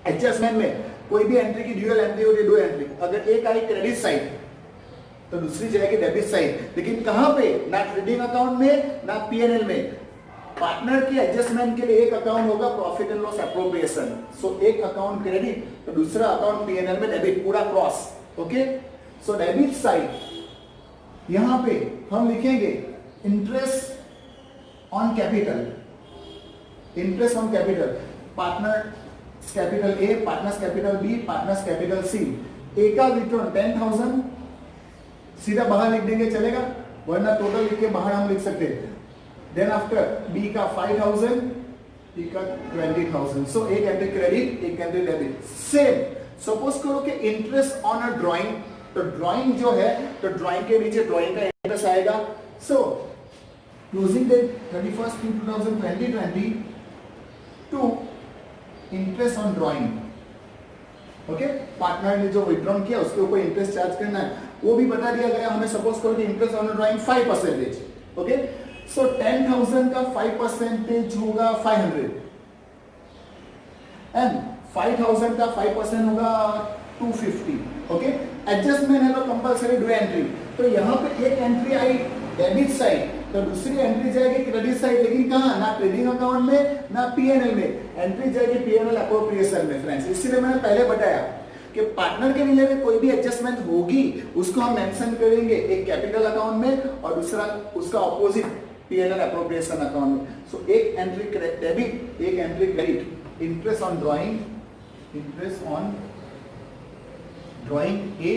एडजस्टमेंट में कोई भी एंट्री की ड्यूअल एंट्री होती है, 2 एंट्री। अगर एक आई क्रेडिट साइड तो दूसरी जाएगी डेबिट साइड, लेकिन कहां पे, ना ट्रेडिंग अकाउंट में ना पीएनएल में। पार्टनर की एडजस्टमेंट के लिए एक अकाउंट होगा profit and loss appropriation. So एक अकाउंट क्रेडिट तो दूसरा अकाउंट पीएनएल में डेबिट, पूरा cross, okay. So debit side यहां पे हम लिखेंगे interest on capital, interest on capital, partners capital A, partners capital B, partners capital C. A का रिटर्न 10,000 सीधा बाहर लिख देंगे, चलेगा, वरना टोटल लिख के बाहर हम लिख सकते हैं। देन आफ्टर बी का 5,000, बी का 20,000। सो एक एंट्री क्रेडिट, एक एंट्री डेबिट। सेम सपोज करो कि इंटरेस्ट ऑन अ ड्राइंग, तो ड्राइंग जो है तो ड्राइंग के नीचे ड्राइंग का इंटरेस्ट आएगा। So closing date 31/3/2020 to interest on drawing. Okay, partner ने जो विड्रॉन किया उसके ऊपर इंटरेस्ट चार्ज करना है, वो भी बता दिया गया हमें। सपोज करो कि इंटरेस्ट ऑन ड्रॉइंग 5%। ओके, सो 10,000 का 5% होगा 500 एंड 5,000 का 5% होगा 250। ओके, एडजस्टमेंट है तो कंपलसरी डू एंट्री। तो यहाँ पे एक एंट्री आई डेबिट साइड, तो दूसरी एंट्री जाएगी क्रेडिट साइड, लेकिन कहाँ? ना ट्रेडिंग अकाउंट में ना पीएनएल में, एंट्री जाएगी पीएनएल अप्रोप्रिएशन में। फ्रेंड्स, इसीलिए मैंने पहले बताया कि पार्टनर के रिलेटेड कोई भी एडजस्टमेट होगी उसको हम मेंशन करेंगे, एक कैपिटल अकाउंट में और दूसरा उसका ऑपोजिट पीएनएल अप्रोप्रिएशन अकाउंट में। सो एक एंट्री डेबिट, एक entry credit. Interest on drawing, interest on drawing A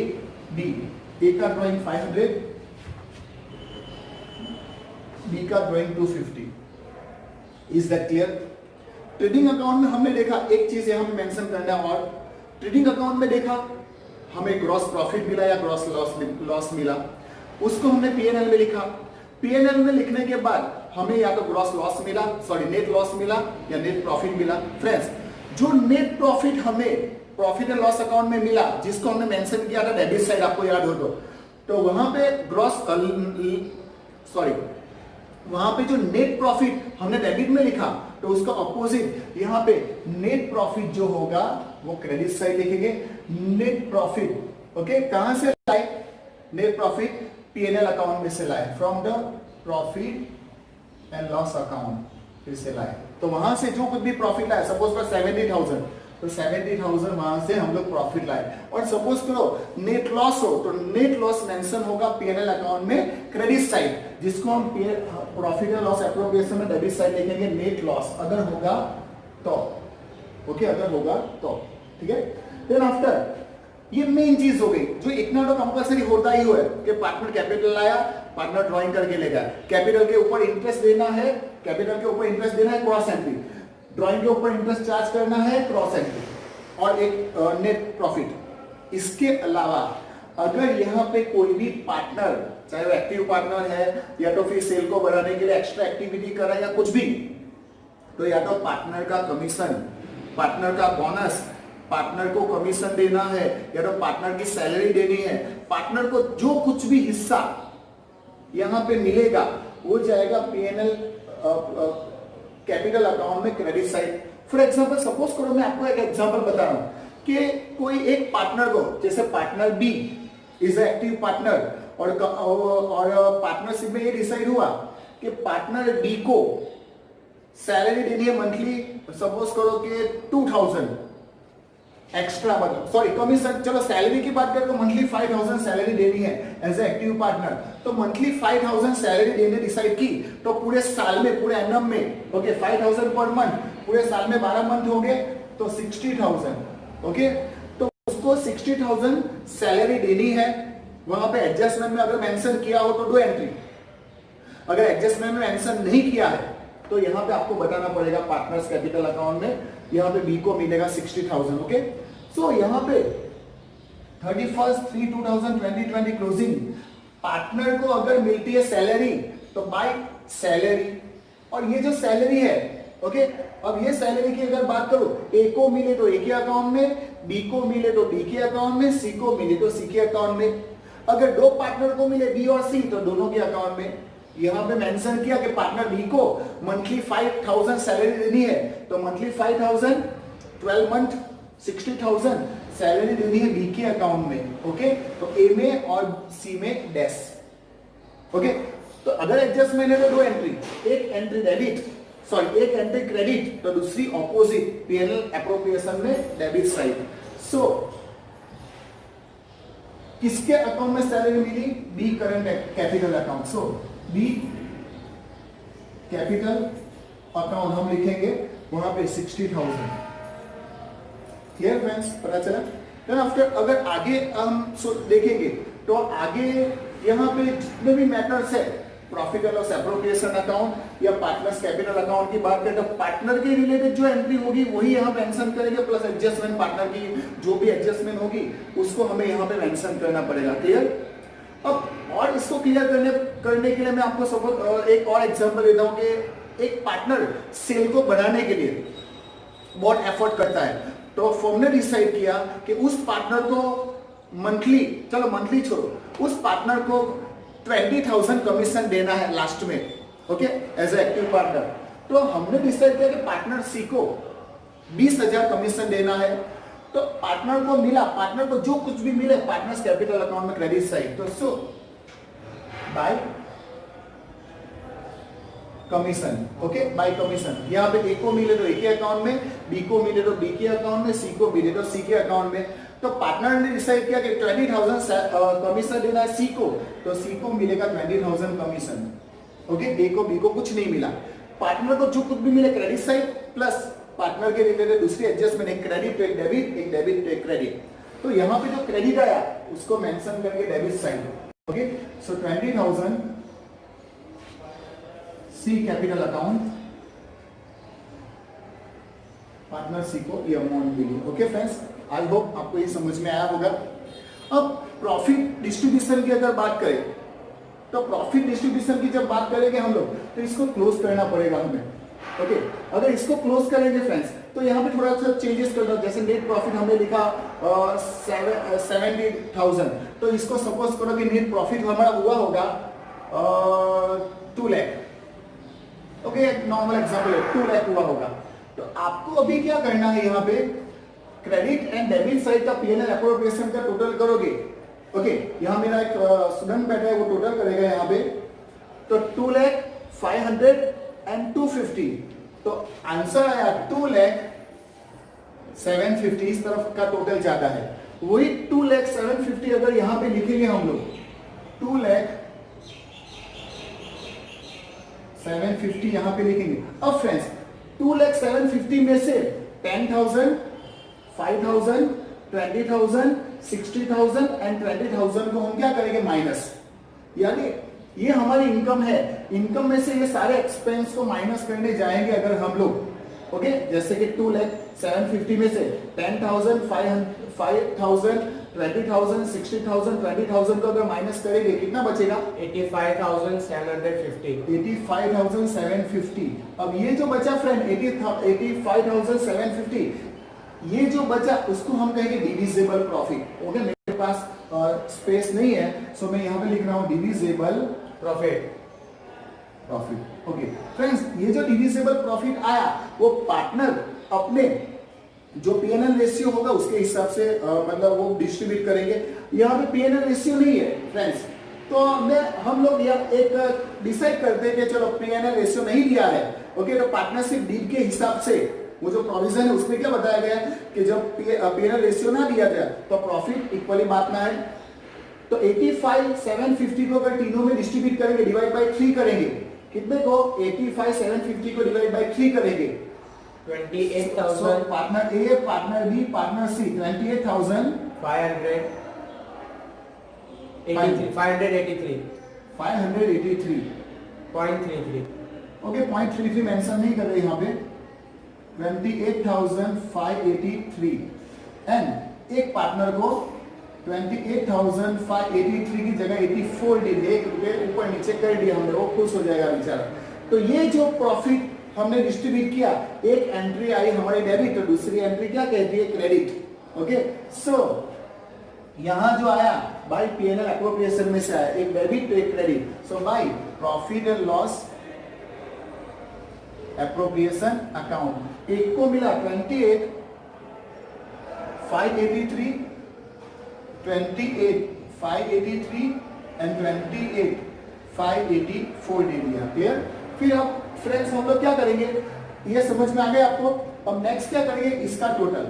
B, A का ड्रॉइंग 500, बी का drawing 250। Is that clear? Trading account में हमने देखा एक चीज यहां पे मेंशन करना है, और ट्रेडिंग अकाउंट में देखा हमें ग्रॉस प्रॉफिट मिला या ग्रॉस लॉस मिला, उसको हमने पीएनएल में लिखा। पीएनएल में लिखने के बाद हमें या तो ग्रॉस लॉस मिला, सॉरी नेट लॉस मिला या नेट प्रॉफिट मिला। फ्रेंड्स, जो नेट प्रॉफिट हमें प्रॉफिट एंड लॉस अकाउंट में मिला, जिसको हमने मेंशन किया था डेबिट साइड, आपको याद हो तो वहां पे वहां पे जो नेट प्रॉफिट हमने डेबिट में लिखा, तो उसका ऑपोजिट यहाँ पे नेट प्रॉफिट जो होगा वो क्रेडिट साइड लिखेंगे। नेट प्रॉफिट, ओके, कहां से लाए? नेट प्रॉफिट पीएनएल अकाउंट में से लाए, from the profit and loss account फिर से लाए। तो वहां से जो कुछ भी प्रॉफिट लाए, सपोज फॉर 70,000, तो 70,000 वहां से हम लोग प्रॉफिट लाए। और सपोज करो नेट लॉस हो, तो नेट लॉस मेंशन होगा पीएनएल अकाउंट में क्रेडिट साइड, जिसको हम प्रॉफिट एंड लॉस एप्रोप्रिएशन में डेबिट साइड लिखेंगे नेट लॉस, अगर होगा तो। ओके, अगर होगा तो, ठीक है। देन आफ्टर, ये मेन चीज हो गई, जो इतना तो कंपलसरी होता ही है कि पार्टनर कैपिटल लाया, पार्टनर ड्राइंग करके ले गया, कैपिटल के ऊपर इंटरेस्ट देना है, कैपिटल के ऊपर इंटरेस्ट देना है क्रॉस एंट्री, ड्राइंग के ऊपर इंटरेस्ट चार्ज करना है क्रॉस एंट्री, और एक नेट प्रॉफिट। इसके अलावा अगर यहाँ पे कोई भी पार्टनर, चाहे वो एक्टिव पार्टनर है या तो फिर सेल को बढ़ाने के लिए एक्स्ट्रा एक्टिविटी कर रहा है या कुछ भी, तो या तो पार्टनर का कमीशन, पार्टनर का बोनस, पार्टनर को कमीशन देना है या तो पार्टनर की सैलरी देनी है, पार्टनर को जो कुछ भी हिस्सा यहां पे मिलेगा वो जाएगा पीएनएल कैपिटल अकाउंट में credit side. For example, suppose करो, मैं आपको एक एग्जांपल बता रहा हूं कि कोई एक पार्टनर को, जैसे partner B is active partner, और पार्टनरशिप में ये डिसाइड हुआ कि पार्टनर बी को सैलरी देनी है मंथली, सपोज करो कि 2,000 एक्स्ट्रा, मतलब सॉरी कमीशन, चलो सैलरी की बात करें तो मंथली 5,000 सैलरी देनी है एज ए एक्टिव पार्टनर, तो मंथली 5,000 सैलरी देने डिसाइड की, तो पूरे साल में, पूरे एनम में, ओके, 5,000 पर मंथ, पूरे साल में 12 मंथ हो गए तो 60,000, ओके, तो उसको 60,000 सैलरी देनी है। वहां पे एडजस्टमेंट में अगर मेंशन किया हो तो दो एंट्री, अगर एडजस्टमेंट में मेंशन नहीं किया है तो यहाँ पे आपको बताना पड़ेगा पार्टनर्स कैपिटल अकाउंट में, यहाँ पे बी को मिलेगा 60,000, ओके। सो यहाँ पे 31/3/2020 क्लोजिंग, पार्टनर को अगर मिलती है सैलरी तो बाय सैलरी, और ये जो सैलरी है, ओके, अब ये सैलरी की अगर बात करो, ए को मिले तो ए के अकाउंट में, बी को मिले तो बी के अकाउंट में, सी को मिले तो सी के अकाउंट में, अगर दो पार्टनर को मिले बी और सी तो दोनों के अकाउंट में। यहां पे मेंशन किया कि पार्टनर बी को मंथली 5,000 सैलरी देनी है, तो मंथली 5,000, 12 मंथ 60,000 सैलरी देनी है बी के अकाउंट में, ओके, तो ए में और सी में डैश, ओके। तो अगर एडजस्टमेंट है तो दो एंट्री, एक एंट्री डेबिट, सॉरी एक एंट्री क्रेडिट, तो दूसरी ऑपोजिट पीएनएल एप्रोप्रिएशन में डेबिट साइड। सो किसके अकाउंट में सैलरी मिली? बी करंट कैपिटल अकाउंट, सो बी कैपिटल अकाउंट हम लिखेंगे वहां पे 60,000। क्लियर फ्रेंड्स, पता चला? देन आफ्टर अगर आगे हम देखेंगे तो आगे यहाँ पे जितने भी मैटर्स है, profit and loss appropriation account या पार्टनर्स कैपिटल अकाउंट की बात करें तो पार्टनर के रिलेटेड जो एंट्री होगी वही यहाँ मेंशन करेंगे, प्लस एडजस्टमेंट, पार्टनर की जो भी एडजस्टमेंट होगी उसको हमें यहाँ पे मेंशन करना पड़ेगा। क्लियर? अब और इसको क्लियर करने के लिए मैं आपको सपोज एक और एग्जांपल देता हूँ कि एक पार्टनर सेल को बढ़ाने के लिए बहुत एफर्ट करता है, तो फर्म ने डिसाइड किया कि उस पार्टनर को मंथली, चलो मंथली छोड़ो, उस पार्टनर को 20,000 कमीशन देना है लास्ट में, okay, as a active partner. तो हमने डिसाइड किया कि पार्टनर सी को 20,000 कमीशन देना है। तो पार्टनर को मिला, पार्टनर को जो कुछ भी मिले पार्टनर्स कैपिटल अकाउंट में क्रेडिट साइड, तो so by commission, okay, by commission. यहाँ पे ए को मिले तो ए के अकाउंट में, बी को मिले तो बी के अकाउंट में, सी को मिले तो सी के अकाउंट में। तो पार्टनर ने डिसाइड किया कि 20,000 कमीशन देना है सी को, तो सी को मिलेगा 20,000 कमीशन, ओके। ए को बी को कुछ नहीं मिला। पार्टनर को जो कुछ भी मिले क्रेडिट साइड प्लस पार्टनर के रिलेटेड दूसरी एडजस्टमेंट, एक क्रेडिट तो एक डेबिट, एक डेबिट तो एक क्रेडिट। तो यहाँ पे जो क्रेडिट आया उसको मेंशन करके debit side, okay. So 20,000 C capital account, partner C को ये अमाउंट मिली, ओके फ्रेंड्स। आई होप आपको ये समझ में आया होगा। अब प्रॉफिट डिस्ट्रीब्यूशन की अगर बात करें, तो प्रॉफिट डिस्ट्रीब्यूशन की जब बात करेंगे हम लोग, तो इसको क्लोज करना पड़ेगा हमें, ओके। अगर इसको क्लोज करेंगे फ्रेंड्स, तो यहाँ पे थोड़ा सा चेंजेस करना, जैसे नेट प्रॉफिट हमने लिखा 70,000, तो इसको सपोज करो कि नेट प्रॉफिट हमारा हुआ होगा 2 लाख, ओके, नॉर्मल एग्जांपल है, 2 लाख हुआ होगा। तो आपको अभी क्या करना है, यहाँ पे क्रेडिट एंड डेबिट साइड का पीएनएल एप्रोप्रिएशन का टोटल करोगे, ओके। यहाँ मेरा एक स्टूडेंट बैठा है, वो टोटल करेगा यहाँ पे, तो 2 लाख 500 एंड 250, तो आंसर आया 2 लाख 750, इस तरफ का टोटल जाता है। वही 2 लाख 750 अगर यहाँ पे लिखेंगे हम लोग, 2 लाख 750 यहाँ पे लिखेंगे। अब फ्रेंड्स 2 लाख 750 में से 10,000, 5,000, 20,000, 60,000 एंड 20,000 को हम क्या करेंगे, माइनस। यानी ये हमारी इनकम है, इनकम में से ये सारे एक्सपेंस को माइनस करने जाएंगे अगर हम लोग, ओके। जैसे कि 2 लाख 750 में से 10,000, 5,000, 20,000, 60,000, 20,000 को अगर माइनस करेंगे कितना बचेगा, 85,750। 85,750। अब ये जो बचा फ्रेंड 85,750, ये जो बचा उसको हम कहेंगे डिविजिबल प्रॉफिट, ओके। मेरे पास स्पेस नहीं है, सो मैं यहाँ पे लिख रहा हूँ डिविजिबल प्रॉफिट, ओके फ्रेंड्स। ये जो डिविजिबल प्रॉफिट आया वो पार्टनर अपने जो पीएनएल रेशियो होगा उसके हिसाब से मतलब वो डिस्ट्रीब्यूट करेंगे। यहाँ पे पीएनएल रेशियो नहीं है फ्रेंड्स, तो हम लोग एक डिसाइड करते हैं कि चलो पीएनएल रेशियो नहीं दिया है, ओके। तो पार्टनरशिप डीड के हिसाब से वो जो प्रोविजन है उसमें क्या बताया गया कि जब पीएनएल रेशियो ना दिया जाए तो प्रॉफिट इक्वली बांटना है। तो 85,750 को अगर तीनों में डिस्ट्रीब्यूट करेंगे, डिवाइड बाय 3 करेंगे, कितने को 85,750 को डिवाइड बाय 3 करेंगे 28,000। Partner A, partner B, partner C, 28,583 583.33 okay. 0.33 mention नहीं कर रहे यहाँ पे, 28,583 एंड एक पार्टनर को 28,583 की जगह 84 दे दिए, 1 रुपए ऊपर नीचे कर दिया हमने, वो खुश हो जाएगा बेचारा। तो ये जो प्रॉफिट हमने डिस्ट्रीब्यूट किया, एक एंट्री आई हमारी डेबिट, तो दूसरी एंट्री क्या कहती है, क्रेडिट, ओके। सो यहां जो आया बाय पीएनएल एप्रोप्रिएशन में से आया, एक डेबिट तो एक credit. So by profit and loss appropriation account, एक को मिला 28,583, 28,583 एंड 28,584 दे दिया, क्लियर। फिर अब फ्रेंड्स हम लोग क्या करेंगे, ये समझ में आ गया आपको। अब नेक्स्ट क्या करेंगे, इसका टोटल,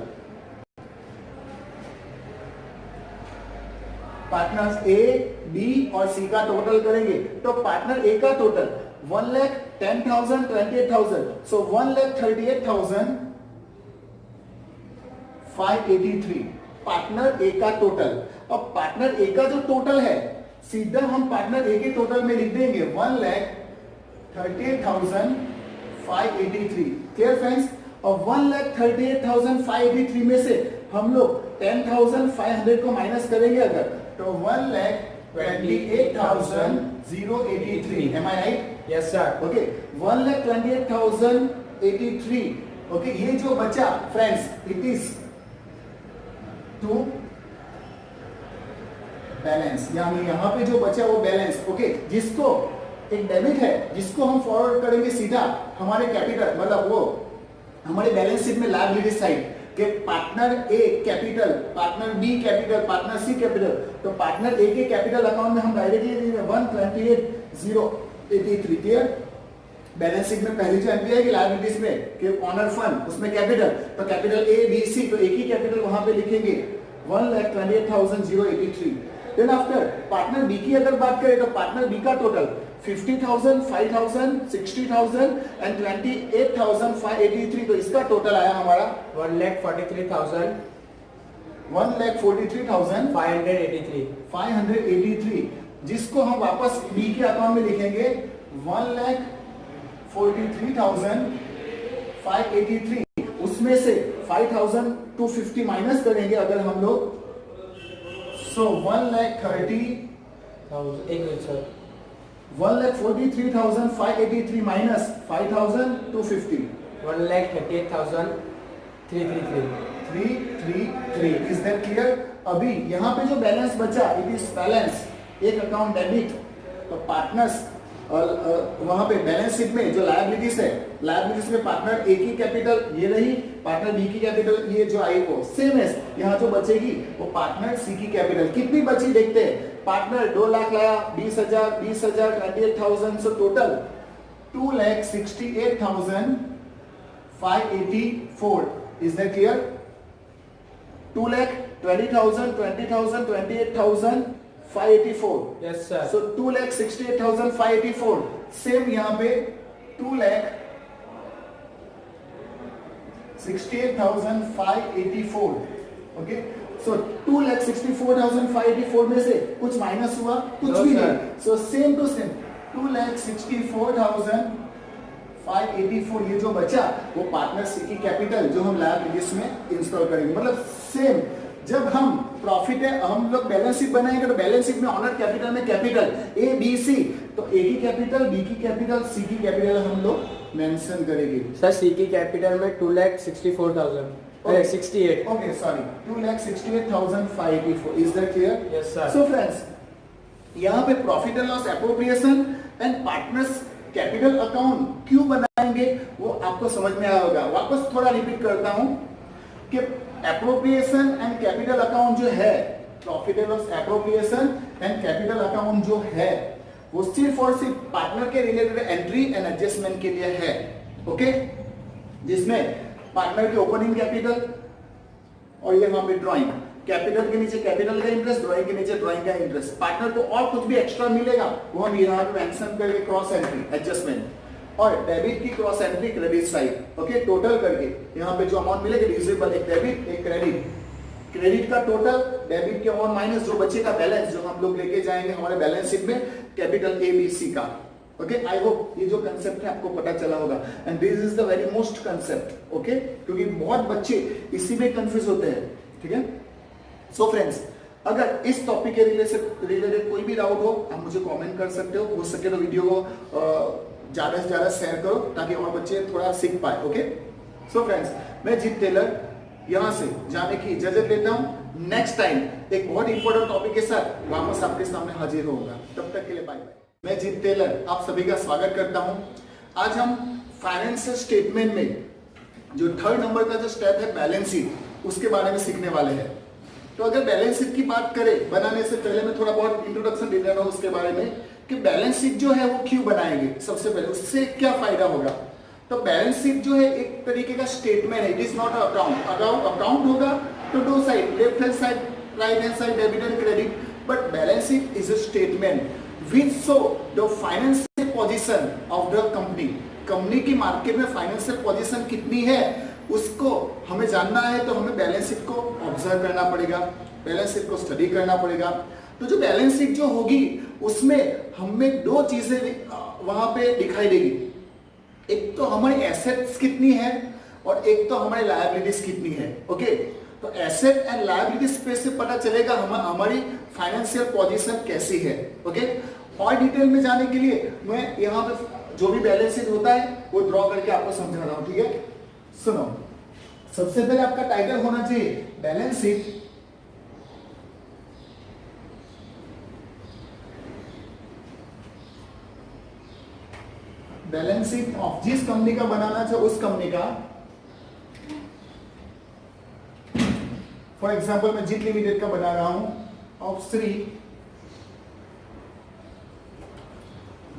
पार्टनर्स ए, बी और सी का टोटल करेंगे। तो पार्टनर ए का टोटल 1,10,000, 28,000, सो 1,38,583 पार्टनर ए का टोटल। अब पार्टनर ए का जो टोटल है सीधा हम पार्टनर ए के टोटल में लिख देंगे 1,38,583, क्लियर फ्रेंड्स। और 1,38,583 में से हम लोग 10,500 को माइनस करेंगे अगर, तो 1,10,500 28,083. Am I right? Yes, sir. Okay, 1,28,083. Okay, ये जो बचा friends, it is to balance, यानी यहाँ पे जो बचा वो बैलेंस. ओके, जिसको एक डेबिट है, जिसको हम फॉरवर्ड करेंगे सीधा हमारे कैपिटल, मतलब वो हमारे बैलेंस शीट में लायबिलिटी साइड के partner A capital, partner B capital, partner C capital. तो पार्टनर ए के कैपिटल अकाउंट में हम डायरेक्टली 128,083. क्लियर? बैलेंस शीट में पहली जो एंट्री आएगी लायबिलिटीज में कि ऑनर फंड, उसमें कैपिटल, तो कैपिटल ए बी सी, तो एक ही कैपिटल वहां पे लिखेंगे 1,28,083. देन आफ्टर पार्टनर बी की अगर बात करें तो पार्टनर बी का टोटल 50,000, 5,000, 60,000 एंड 28,583. तो इसका टोटल आया हमारा 1,43,583. 1,43,583, जिसको हम वापस बी के अकाउंट में लिखेंगे 1,43,583. उसमें से 5,250 माइनस करेंगे अगर हम लोग, सो 1,43,583 माइनस 5,250, 1,38,333. Is that clear? अभी यहाँ पे जो बैलेंस बचा, इट इज बैलेंस, एक अकाउंट डेबिट. तो पार्टनर्स वहां पे बैलेंस शीट में जो लायबिलिटीज है, लायबिलिटीज में पार्टनर ए की कैपिटल ये रही, पार्टनर बी की कैपिटल ये जो आई वो सेम है. यहाँ जो बचेगी वो पार्टनर सी की कैपिटल. कितनी बची देखते हैं. पार्टनर 2 लाख लाया, 20,000, 28,000, so total 2,68,584. Is that clear? 2,20,000, 20,000, 28,584. Yes, sir. So 2,68,584. Same यहाँ पे 2,68,584. ओके, सो 2,64,584 में से कुछ माइनस हुआ, कुछ No, भी sir. नहीं. सो सेम टू सेम 2,64,584 ये जो बचा वो पार्टनर सी की कैपिटल जो हम लायबिलिटीज में इंस्टॉल करेंगे. मतलब सेम जब हम प्रॉफिट है, हम लोग बैलेंस शीट बनाएंगे तो बैलेंस शीट में ऑनर कैपिटल में कैपिटल ए बी सी, तो ए की कैपिटल, बी की कैपिटल, सी की कैपिटल हम लोग मेंशन करेंगे. सर, सी की कैपिटल में 2,64,000. Okay. 68. Okay, sorry, 2,68,584. Is that clear? Yes, sir. So friends, यहाँ पे profit and loss appropriation and partners capital account क्यों बनाएंगे वो आपको समझ में आया होगा. वापस थोड़ा रिपीट करता हूँ कि एप्रोप्रिएशन एंड कैपिटल अकाउंट जो है, profit and loss appropriation and capital account जो है वो सिर्फ और सिर्फ पार्टनर के रिलेटेड एंट्री एंड एडजस्टमेंट के लिए है. ओके, जिसमें पार्टनर के ओपनिंग कैपिटल और ये वहां पे ड्राइंग, कैपिटल के नीचे कैपिटल का इंटरेस्ट, ड्राइंग के नीचे ड्राइंग का इंटरेस्ट. पार्टनर को और कुछ भी एक्स्ट्रा मिलेगा वो हम यहाँ पे मेंशन करके क्रॉस एंट्री एडजस्टमेंट, और डेबिट की cross entry credit side. Okay, total करके यहाँ पे जो अमाउंट मिलेगा रियूजेबल, एक डेबिट एक क्रेडिट, क्रेडिट का टोटल, डेबिट के अमाउंट माइनस जो बचेगा बैलेंस जो हम लोग लेके जाएंगे हमारे बैलेंस शीट में कैपिटल ए बी सी का. ओके, आई होप ये जो कंसेप्ट है आपको पता चला होगा and this is the very most concept. Okay, क्योंकि बहुत बच्चे इसी में कंफ्यूज होते हैं. ठीक है, सो फ्रेंड्स, अगर इस टॉपिक के रिलेटेड कोई भी डाउट हो आप मुझे कमेंट कर सकते हो. हो सके तो वीडियो को ज्यादा से ज्यादा शेयर करो ताकि और बच्चे थोड़ा सीख पाए. ओके, सो फ्रेंड्स, मैं जीत टेलर यहाँ से जाने की इजाजत लेता हूँ. नेक्स्ट टाइम एक बहुत इंपॉर्टेंट टॉपिक के साथ वापस आपके सामने हाजिर होगा. तब तक के लिए बाय बाय. मैं जीत टेलर आप सभी का स्वागत करता हूं. आज हम फाइनेंशियल स्टेटमेंट में जो 3rd नंबर का जो स्टेप है बैलेंस शीट, उसके बारे में सीखने वाले हैं. तो अगर बैलेंस शीट की बात करें, बनाने से पहले मैं थोड़ा बहुत इंट्रोडक्शन दे रहा हूं उसके बारे में कि बैलेंस शीट जो है वो क्यों बनाएंगे. सबसे पहले उससे क्या फायदा होगा. तो बैलेंस शीट जो है एक तरीके का स्टेटमेंट है. It is not account. Account होगा तो दो side, left hand side, right hand side, debit and credit, but balance sheet is a statement which show the financial position of the company. Company की market में financial position कितनी है उसको हमें जानना है तो हमें बैलेंस शीट को ऑब्जर्व करना पड़ेगा, बैलेंस शीट को स्टडी करना पड़ेगा. तो जो बैलेंस शीट जो होगी उसमें हमें 2 चीजें वहां पे दिखाई देगी. एक तो हमारी एसेट्स कितनी है और एक तो हमारी लायबिलिटीज कितनी है. ओके, तो तो एसेट एंड लायबिलिटी स्पेस से पता चलेगा हमारी फाइनेंशियल पोजीशन कैसी है। ओके, और डिटेल में जाने के लिए मैं यहाँ पे जो भी बैलेंस शीट होता है वो ड्रॉ करके आपको समझा रहा हूँ। ठीक है, सुनो, सबसे पहले आपका टाइटल होना चाहिए बैलेंस शीट ऑफ जिस कंपनी का बनाना चाहिए उस कंपनी का। फॉर एग्जाम्पल मैं जीत लिमिटेड का बना रहा हूं, ऑफ श्री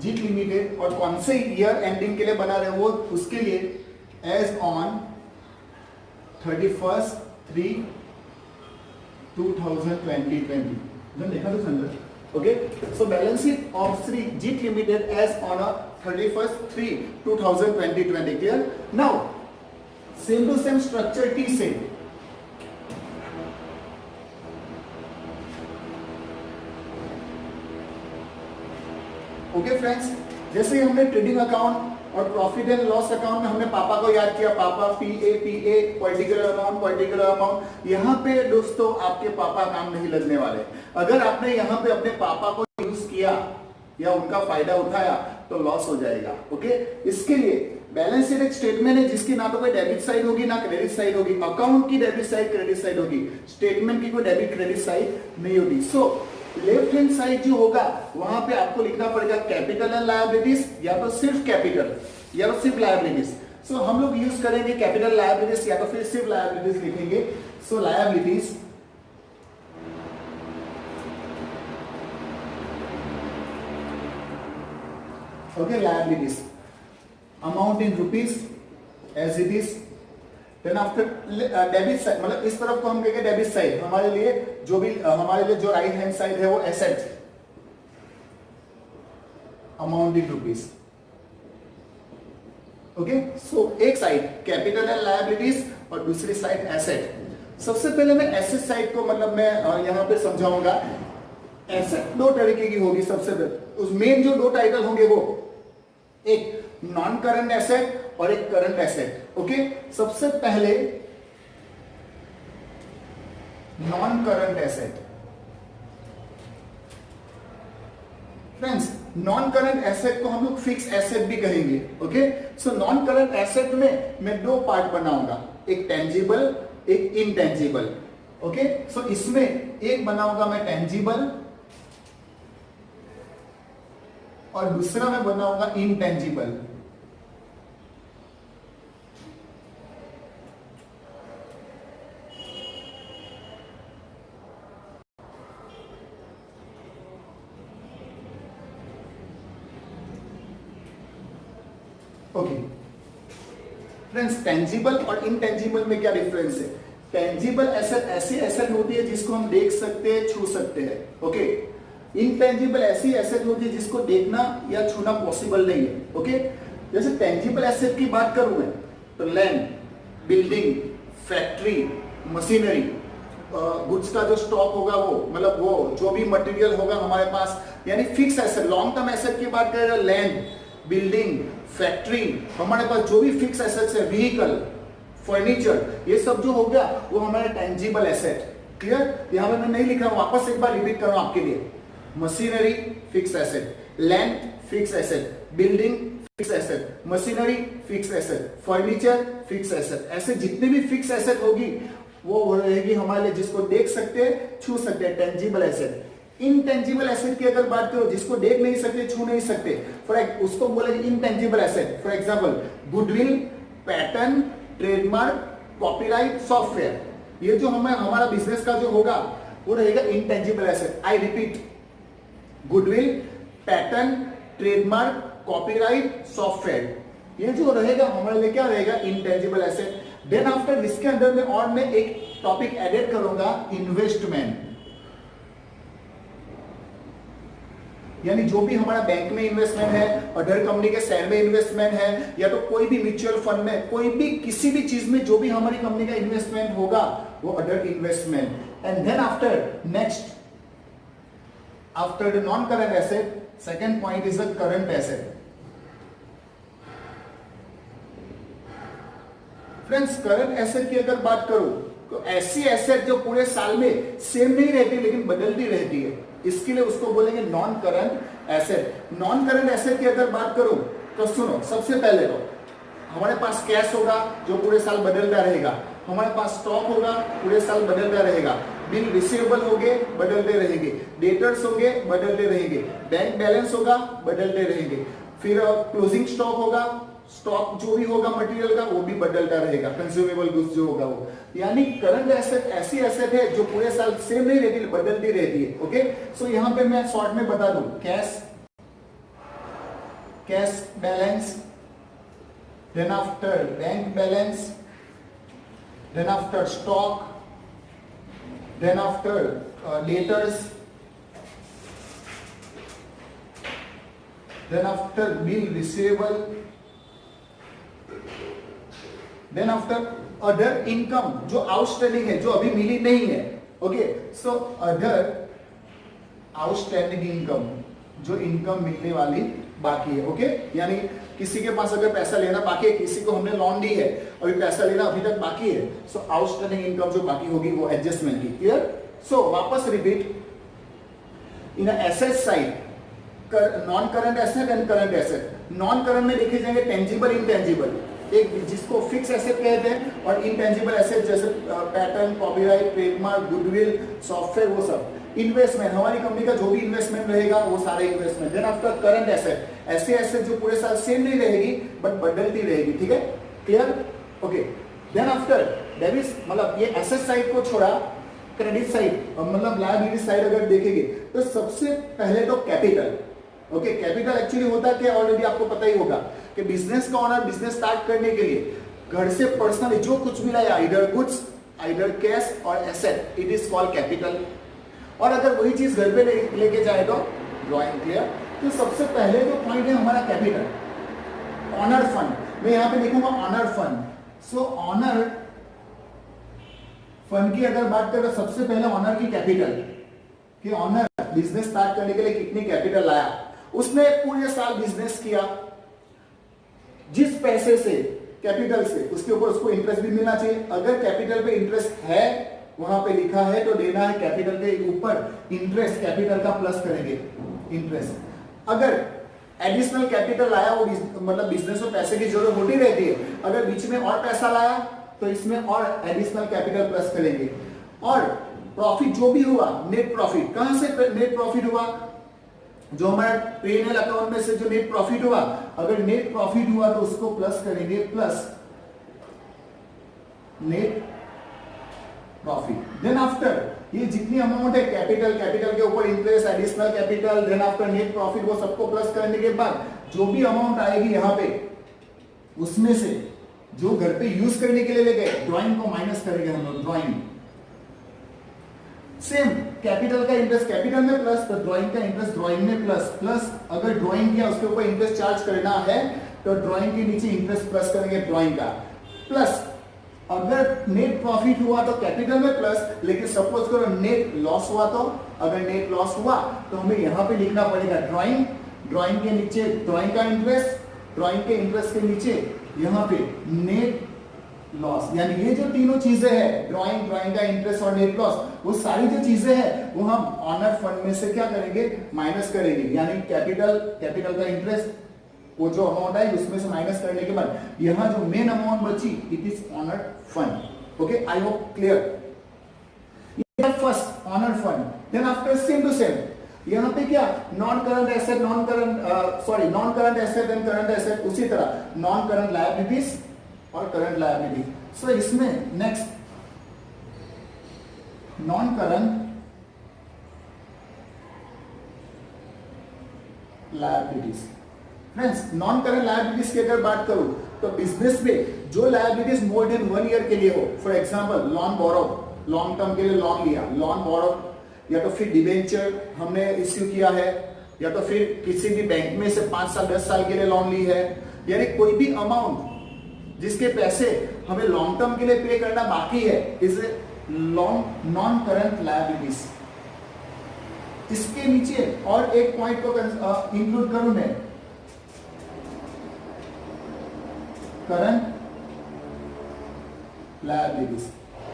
जीत लिमिटेड, और कौन से ईयर एंडिंग के लिए बना रहे हो वो उसके लिए एज ऑन 31/3/2020 देखा तो संदर्भ। Okay, so balance sheet of Shri Jeet limited as on 31/3/2020 clear. Now same to same structure T से ओके फ्रेंड्स, जैसे ही हमने ट्रेडिंग अकाउंट और प्रॉफिट एंड लॉस अकाउंट में हमने पापा को याद किया, पापा पीए पर्टिकुलर अमाउंट। यहाँ पे दोस्तों आपके पापा काम नहीं लगने वाले। अगर आपने यहाँ पे अपने पापा को यूज किया या उनका फायदा उठाया तो लॉस हो जाएगा। ओके, इसके लिए बैलेंस शीट एक स्टेटमेंट है जिसकी ना तो कोई डेबिट साइड होगी ना क्रेडिट साइड होगी। अकाउंट की डेबिट साइड क्रेडिट साइड होगी, स्टेटमेंट की कोई डेबिट क्रेडिट साइड नहीं होगी। सो लेफ्ट हैंड साइड जो होगा वहां पे आपको लिखना पड़ेगा कैपिटल एंड लायबिलिटीज, या तो सिर्फ कैपिटल या तो सिर्फ लायबिलिटीज। सो हम लोग यूज करेंगे कैपिटल लायबिलिटीज या तो फिर सिर्फ लायबिलिटीज लिखेंगे। So liabilities okay, liabilities amount in rupees as it is. Then after debit side, मतलब इस तरफ को हम कहेंगे डेबिट साइड। हमारे लिए जो राइट हैंड साइड है वो asset, amount in rupees. Okay, so एक साइड कैपिटल एंड लायबिलिटीज और दूसरी साइड एसेट। सबसे पहले मैं एसेट साइड को मतलब मैं यहां पे समझाऊंगा। एसेट दो तरीके की होगी। सबसे पहले उस मेन जो दो टाइटल होंगे वो एक नॉन करंट एसेट और एक करंट एसेट। ओके, सबसे पहले non current asset. Friends, non current asset को हम लोग फिक्स एसेट भी कहेंगे। Okay, so non current asset में मैं दो पार्ट बनाऊंगा, एक टेंजिबल एक इनटेंजिबल। ओके, सो इसमें एक बनाऊंगा मैं टेंजिबल और दूसरा मैं बनाऊंगा इनटेंजिबल। ओके फ्रेंड्स, टेंजिबल और इनटेंजिबल में क्या डिफरेंस है? टेंजिबल एसेट ऐसी एसेट होती है जिसको हम देख सकते हैं, छू सकते हैं। ओके, इनटेंजिबल ऐसी एसेट होती है जिसको देखना या छूना पॉसिबल नहीं है। ओके, जैसे टेंजिबल एसेट की बात करूं मैं तो land, building, factory, machinery, goods का जो स्टॉक होगा वो, मतलब वो जो भी मटेरियल होगा हमारे पास, यानी fix asset. Long term asset की बात करें, लैंड, बिल्डिंग, फैक्ट्री, हमारे पास जो भी फिक्स एसेट्स है, व्हीकल, फर्नीचर, ये सब जो हो गया वो हमारे टेंजिबल एसेट। क्लियर? यहाँ पे मैं नहीं लिखा, वापस एक बार रिपीट कर रहा हूं आपके लिए। Machinery fix asset, land fix asset, building fix asset, machinery fix asset, furniture fix asset. ऐसे जितने भी फिक्स एसेट होगी वो रहेगी हमारे लिए जिसको देख सकते हैं, छू सकते हैं, टेंजिबल एसेट। इनटेंजिबल एसेट की अगर बात करो, जिसको देख नहीं सकते, छू नहीं सकते, उसको बोलेंगे intangible asset. For example goodwill, pattern, trademark, copyright, software, ये जो हमारा बिजनेस का जो होगा वो रहेगा intangible asset. I repeat, goodwill, pattern, trademark, copyright, software, ये जो रहेगा हमारे लिए क्या रहेगा? Intangible asset. देन आफ्टर इसके अंदर में और मैं एक टॉपिक एडेड करूंगा, इन्वेस्टमेंट, यानी जो भी हमारा बैंक में इन्वेस्टमेंट है, अदर कंपनी के शेयर में इन्वेस्टमेंट है, या तो कोई भी म्यूचुअल फंड में, कोई भी किसी भी चीज में जो भी हमारी कंपनी का इन्वेस्टमेंट होगा वो other investment. And then after next, after the non current asset, second point is the current asset. Friends, current asset की अगर बात करूं तो ऐसी एसेट जो पूरे साल में सेम नहीं रहती लेकिन बदलती रहती है, इसके लिए उसको बोलेंगे non current asset. Non current asset की अगर बात करूं तो सुनो, सबसे पहले तो हमारे पास कैश होगा जो पूरे साल बदलता रहेगा, हमारे पास स्टॉक होगा पूरे साल बदलता रहेगा, बिल रिसीवेबल होंगे बदलते रहेंगे, डेटर्स होंगे बदलते रहेंगे, बैंक बैलेंस होगा बदलते रहेंगे, फिर क्लोजिंग स्टॉक होगा, स्टॉक जो भी होगा मटेरियल का वो भी बदलता रहेगा, कंज्यूमेबल गुड्स जो होगा वो। यानी करंट एसेट ऐसी एसेट है जो पूरे साल सेम नहीं रहती, बदलती रहती है। ओके, सो यहां पे मैं शॉर्ट में बता दूं, cash balance, then after bank balance, then after stock, then after debtors, then after bill receivable, then after other income जो आउटस्टैंडिंग है, जो अभी मिली नहीं है। Okay, so other outstanding income, जो इनकम मिलने वाली बाकी है। ओके, यानी किसी के पास अगर पैसा लेना बाकी है, किसी को हमने लोन दी है, अभी पैसा लेना अभी तक बाकी है, सो आउटस्टैंडिंग इनकम जो बाकी होगी वो एडजस्टमेंट की। क्लियर? सो वापस repeat, in asset side non current asset and current asset. Non current में देखे जाएंगे टेंजिबल, इनटेंजिबल, एक जिसको फिक्स एसेट कहते हैं, और इनटेंजिबल एसेट जैसे pattern, copyright, trademark, goodwill, software, वो सब। इन्वेस्टमेंट, हमारी कंपनी का जो भी इन्वेस्टमेंट रहेगा वो सारे investment. Then after current asset, ऐसे एसेट जो पूरे साल सेम नहीं रहेगी बट बदलती रहेगी। ठीक है, clear? Okay, then after debit, मतलब ये एसेट साइड को छोड़ा, क्रेडिट साइड मतलब लायबिलिटी साइड अगर देखेंगे तो सबसे पहले तो कैपिटल। ओके, कैपिटल एक्चुअली होता क्या, ऑलरेडी आपको पता ही होगा कि बिजनेस का ओनर बिजनेस स्टार्ट करने के लिए घर से पर्सनली जो कुछ भी लाया, आइदर गुड्स, आइदर कैश और asset, it is called capital. और अगर वही चीज घर पे लेके जाए तो ड्रॉइंग। क्लियर? तो सबसे पहले जो पॉइंट है हमारा कैपिटल, ऑनर फंड। मैं यहां पे लिखूंगा ऑनर फंड। सो ऑनर फंड की अगर बात करें तो सबसे पहले ऑनर की कैपिटल, कि ऑनर बिजनेस स्टार्ट करने के लिए कितनी कैपिटल लाया, उसने पूरे साल बिजनेस किया, जिस पैसे से, कैपिटल से, उसके ऊपर उसको इंटरेस्ट भी मिलना चाहिए। अगर कैपिटल पे इंटरेस्ट है, वहां पे लिखा है तो देना है, कैपिटल के ऊपर इंटरेस्ट, कैपिटल का प्लस करेंगे इंटरेस्ट। अगर एडिशनल कैपिटल लाया, वो मतलब बिजनेस में पैसे की जरूरत होती रहती है, अगर बीच में और पैसा लाया तो इसमें और एडिशनल कैपिटल प्लस करेंगे। और प्रॉफिट जो भी हुआ, नेट प्रॉफिट, कहां से नेट प्रॉफिट हुआ, जो हमारा P&L अकाउंट में से जो नेट प्रॉफिट हुआ, अगर नेट प्रॉफिट हुआ तो उसको प्लस करेंगे, plus net profit. Then after ये जितनी अमाउंट है कैपिटल, कैपिटल के ऊपर interest, additional capital, then after net profit, वो सबको प्लस करने के बाद जो भी अमाउंट आएगी यहाँ पे, उसमें से जो घर पे यूज करने के लिए ले गए, ड्राइंग को माइनस करेंगे हम लोग, ड्राइंग। सेम कैपिटल का इंटरेस्ट कैपिटल में प्लस, तो ड्राइंग का इंटरेस्ट ड्राइंग में प्लस, प्लस अगर ड्राइंग किया उसके ऊपर इंटरेस्ट चार्ज करना है तो ड्राइंग के नीचे इंटरेस्ट प्लस करेंगे ड्राइंग का, प्लस अगर नेट प्रॉफिट हुआ तो कैपिटल में प्लस, लेकिन सपोज करो नेट लॉस हुआ तो, अगर नेट लॉस हुआ तो हमें यहां पे लिखना पड़ेगा ड्राइंग, ड्राइंग के नीचे ड्राइंग का इंटरेस्ट, ड्राइंग के इंटरेस्ट के नीचे यहां पे नेट लॉस। यानी ये जो तीनों चीजें हैं, ड्राइंग, ड्राइंग का इंटरेस्ट और नेट लॉस, वो सारी जो चीजें हैं वो हम ऑनर फंड में से क्या करेंगे, माइनस करेंगे। यानी कैपिटल, कैपिटल का इंटरेस्ट, वो जो अमाउंट आई उसमें से माइनस करने के बाद यहां जो मेन अमाउंट बची, it is owner fund. Okay, I hope clear. First owner fund, then after same to same यहां पे क्या, non current asset, non current asset and current asset, उसी तरह नॉन करंट लायबिलिटीज और करंट लायबिलिटी। सो इसमें next non current liabilities. Friends, non current liabilities की अगर बात करूं तो बिजनेस में जो लायबिलिटीज मोर देन 1 ईयर के लिए हो, for example loan borrow, long term के लिए लोन लिया, लोन बोरो, या तो फिर डिबेंचर हमने इश्यू किया है, या तो फिर किसी भी बैंक में से 5 साल 10 साल के लिए लोन ली है, यानी कोई भी अमाउंट जिसके पैसे हमें लॉन्ग टर्म के लिए पे करना बाकी है, इसे नॉन करंट लायबिलिटीज। इसके नीचे और एक पॉइंट को इंक्लूड करूं मैं, करंट लायबिलिटीज।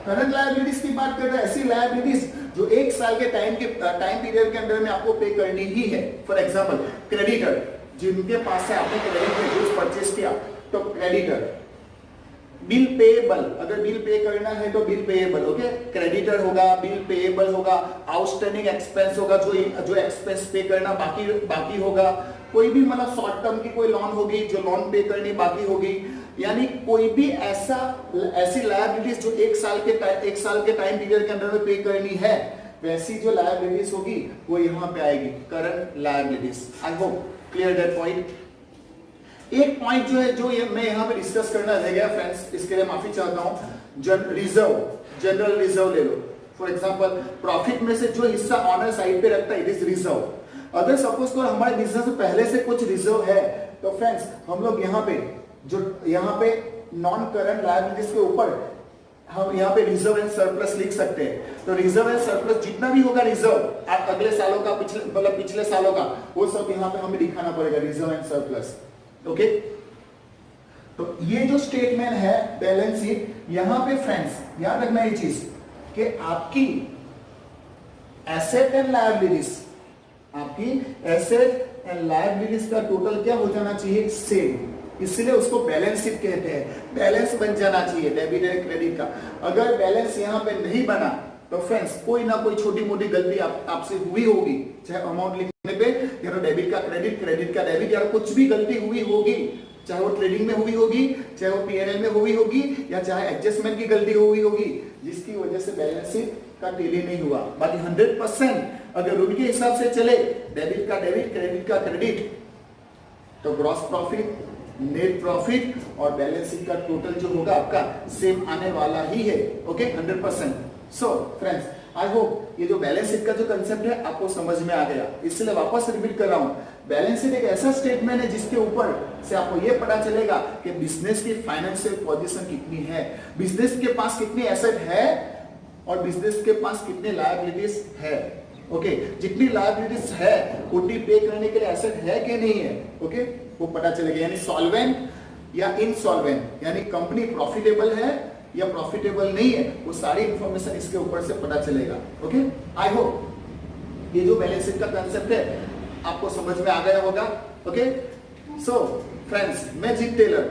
करंट लायबिलिटीज की बात कर रहे हैं, ऐसी लायबिलिटीज जो 1 साल के टाइम पीरियड के अंदर में आपको पे करनी ही है। फॉर एग्जांपल क्रेडिटर, जिनके पास से आपने क्रेडिट में गुड्स परचेज किया तो क्रेडिटर। बिल पेएबल, अगर बिल पे करना है तो बिल पेएबल, ओके, क्रेडिटर होगा, बिल पेएबल होगा, आउटस्टैंडिंग एक्सपेंस होगा, जो एक्सपेंस पे करना बाकी होगा, कोई भी मतलब शॉर्ट टर्म की कोई लोन होगी जो लोन पे करनी बाकी होगी, यानी कोई भी ऐसी लायबिलिटीज जो 1 साल के टाइम पीरियड के अंदर में पे करनी है, वैसी जो लायबिलिटीज होगी वो यहाँ पे आएगी, current liabilities. I hope clear that point. एक पॉइंट जो है, जो मैं यहाँ पे डिस्कस करना रह गया फ्रेंड्स, इसके लिए माफी चाहता हूँ। जनरल रिजर्व ले लो। फॉर एग्जांपल प्रॉफिट में से जो हिस्सा ऑनर साइड पे रखता है, इट इज रिजर्व। अगर सपोज को हमारे बिजनेस में पहले से कुछ रिजर्व है तो फ्रेंड्स हम लोग यहाँ पे नॉन करंट लायबिलिटीज के ऊपर हम यहाँ पे रिजर्व एंड सरप्लस लिख सकते हैं। तो रिजर्व एंड सरप्लस जितना भी होगा रिजर्व अगले सालों का, पिछले सालों का, वो सब यहाँ पे हमें दिखाना पड़ेगा, रिजर्व एंड सरप्लस। ओके, तो ये जो स्टेटमेंट है बैलेंस शीट, यहां पे फ्रेंड्स याद रखना ये चीज कि आपकी एसेट एंड लायबिलिटीज का टोटल क्या हो जाना चाहिए, सेम। इसलिए उसको बैलेंस शीट कहते हैं। बैलेंस बन जाना चाहिए डेबिट एंड क्रेडिट का। अगर बैलेंस यहां पे नहीं बना तो फ्रेंड्स कोई ना कोई छोटी मोटी गलती आपसे हुई होगी, चाहे अमाउंट लिखने पे या तो डेबिट का क्रेडिट, क्रेडिट का डेबिट, या कुछ भी गलती हुई होगी, चाहे वो ट्रेडिंग में हुई होगी, चाहे वो पीएनएल में हुई होगी, या चाहे एडजस्टमेंट की गलती हुई होगी, जिसकी वजह से बैलेंस शीट का टैली नहीं हुआ। बाकी 100% अगर रूल के हिसाब से चले, डेबिट का डेबिट, क्रेडिट का क्रेडिट, तो ग्रॉस प्रॉफिट, नेट प्रॉफिट और बैलेंस शीट का टोटल जो होगा आपका सेम आने वाला ही है। Okay, 100%। So friends, I hope ये जो बैलेंस शीट का जो कंसेप्ट है आपको समझ में आ गया। इसलिए वापस रिपीट कर रहा हूं, बैलेंस शीट एक ऐसा स्टेटमेंट है जिसके ऊपर से आपको ये पता चलेगा कि बिजनेस की फाइनेंशियल पोजीशन कितनी है, बिजनेस के पास कितनी एसेट है और बिजनेस के पास कितने लायबिलिटीज है। ओके, जितनी लायबिलिटीज है उतनी पे करने के लिए एसेट है कि नहीं है, ओके, वो पता चलेगा। यानी सॉल्वेंट या इनसॉल्वेंट, यानी कंपनी प्रॉफिटेबल है या प्रॉफिटेबल नहीं है, वो सारी इंफॉर्मेशन इसके ऊपर से पता चलेगा। ओके, आई होप ये जो बैलेंस शीट का कंसेप्ट है आपको समझ में आ गया होगा। ओके, सो फ्रेंड्स, मैं जीत टेलर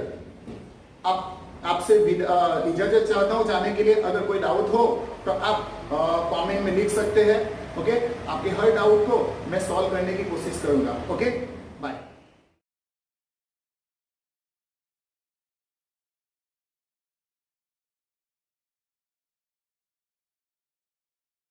आपसे इजाजत चाहता हूं जाने के लिए। अगर कोई डाउट हो तो आप कमेंट में लिख सकते हैं। ओके, आपके हर डाउट को मैं सॉल्व करने की कोशिश करूंगा। ओके,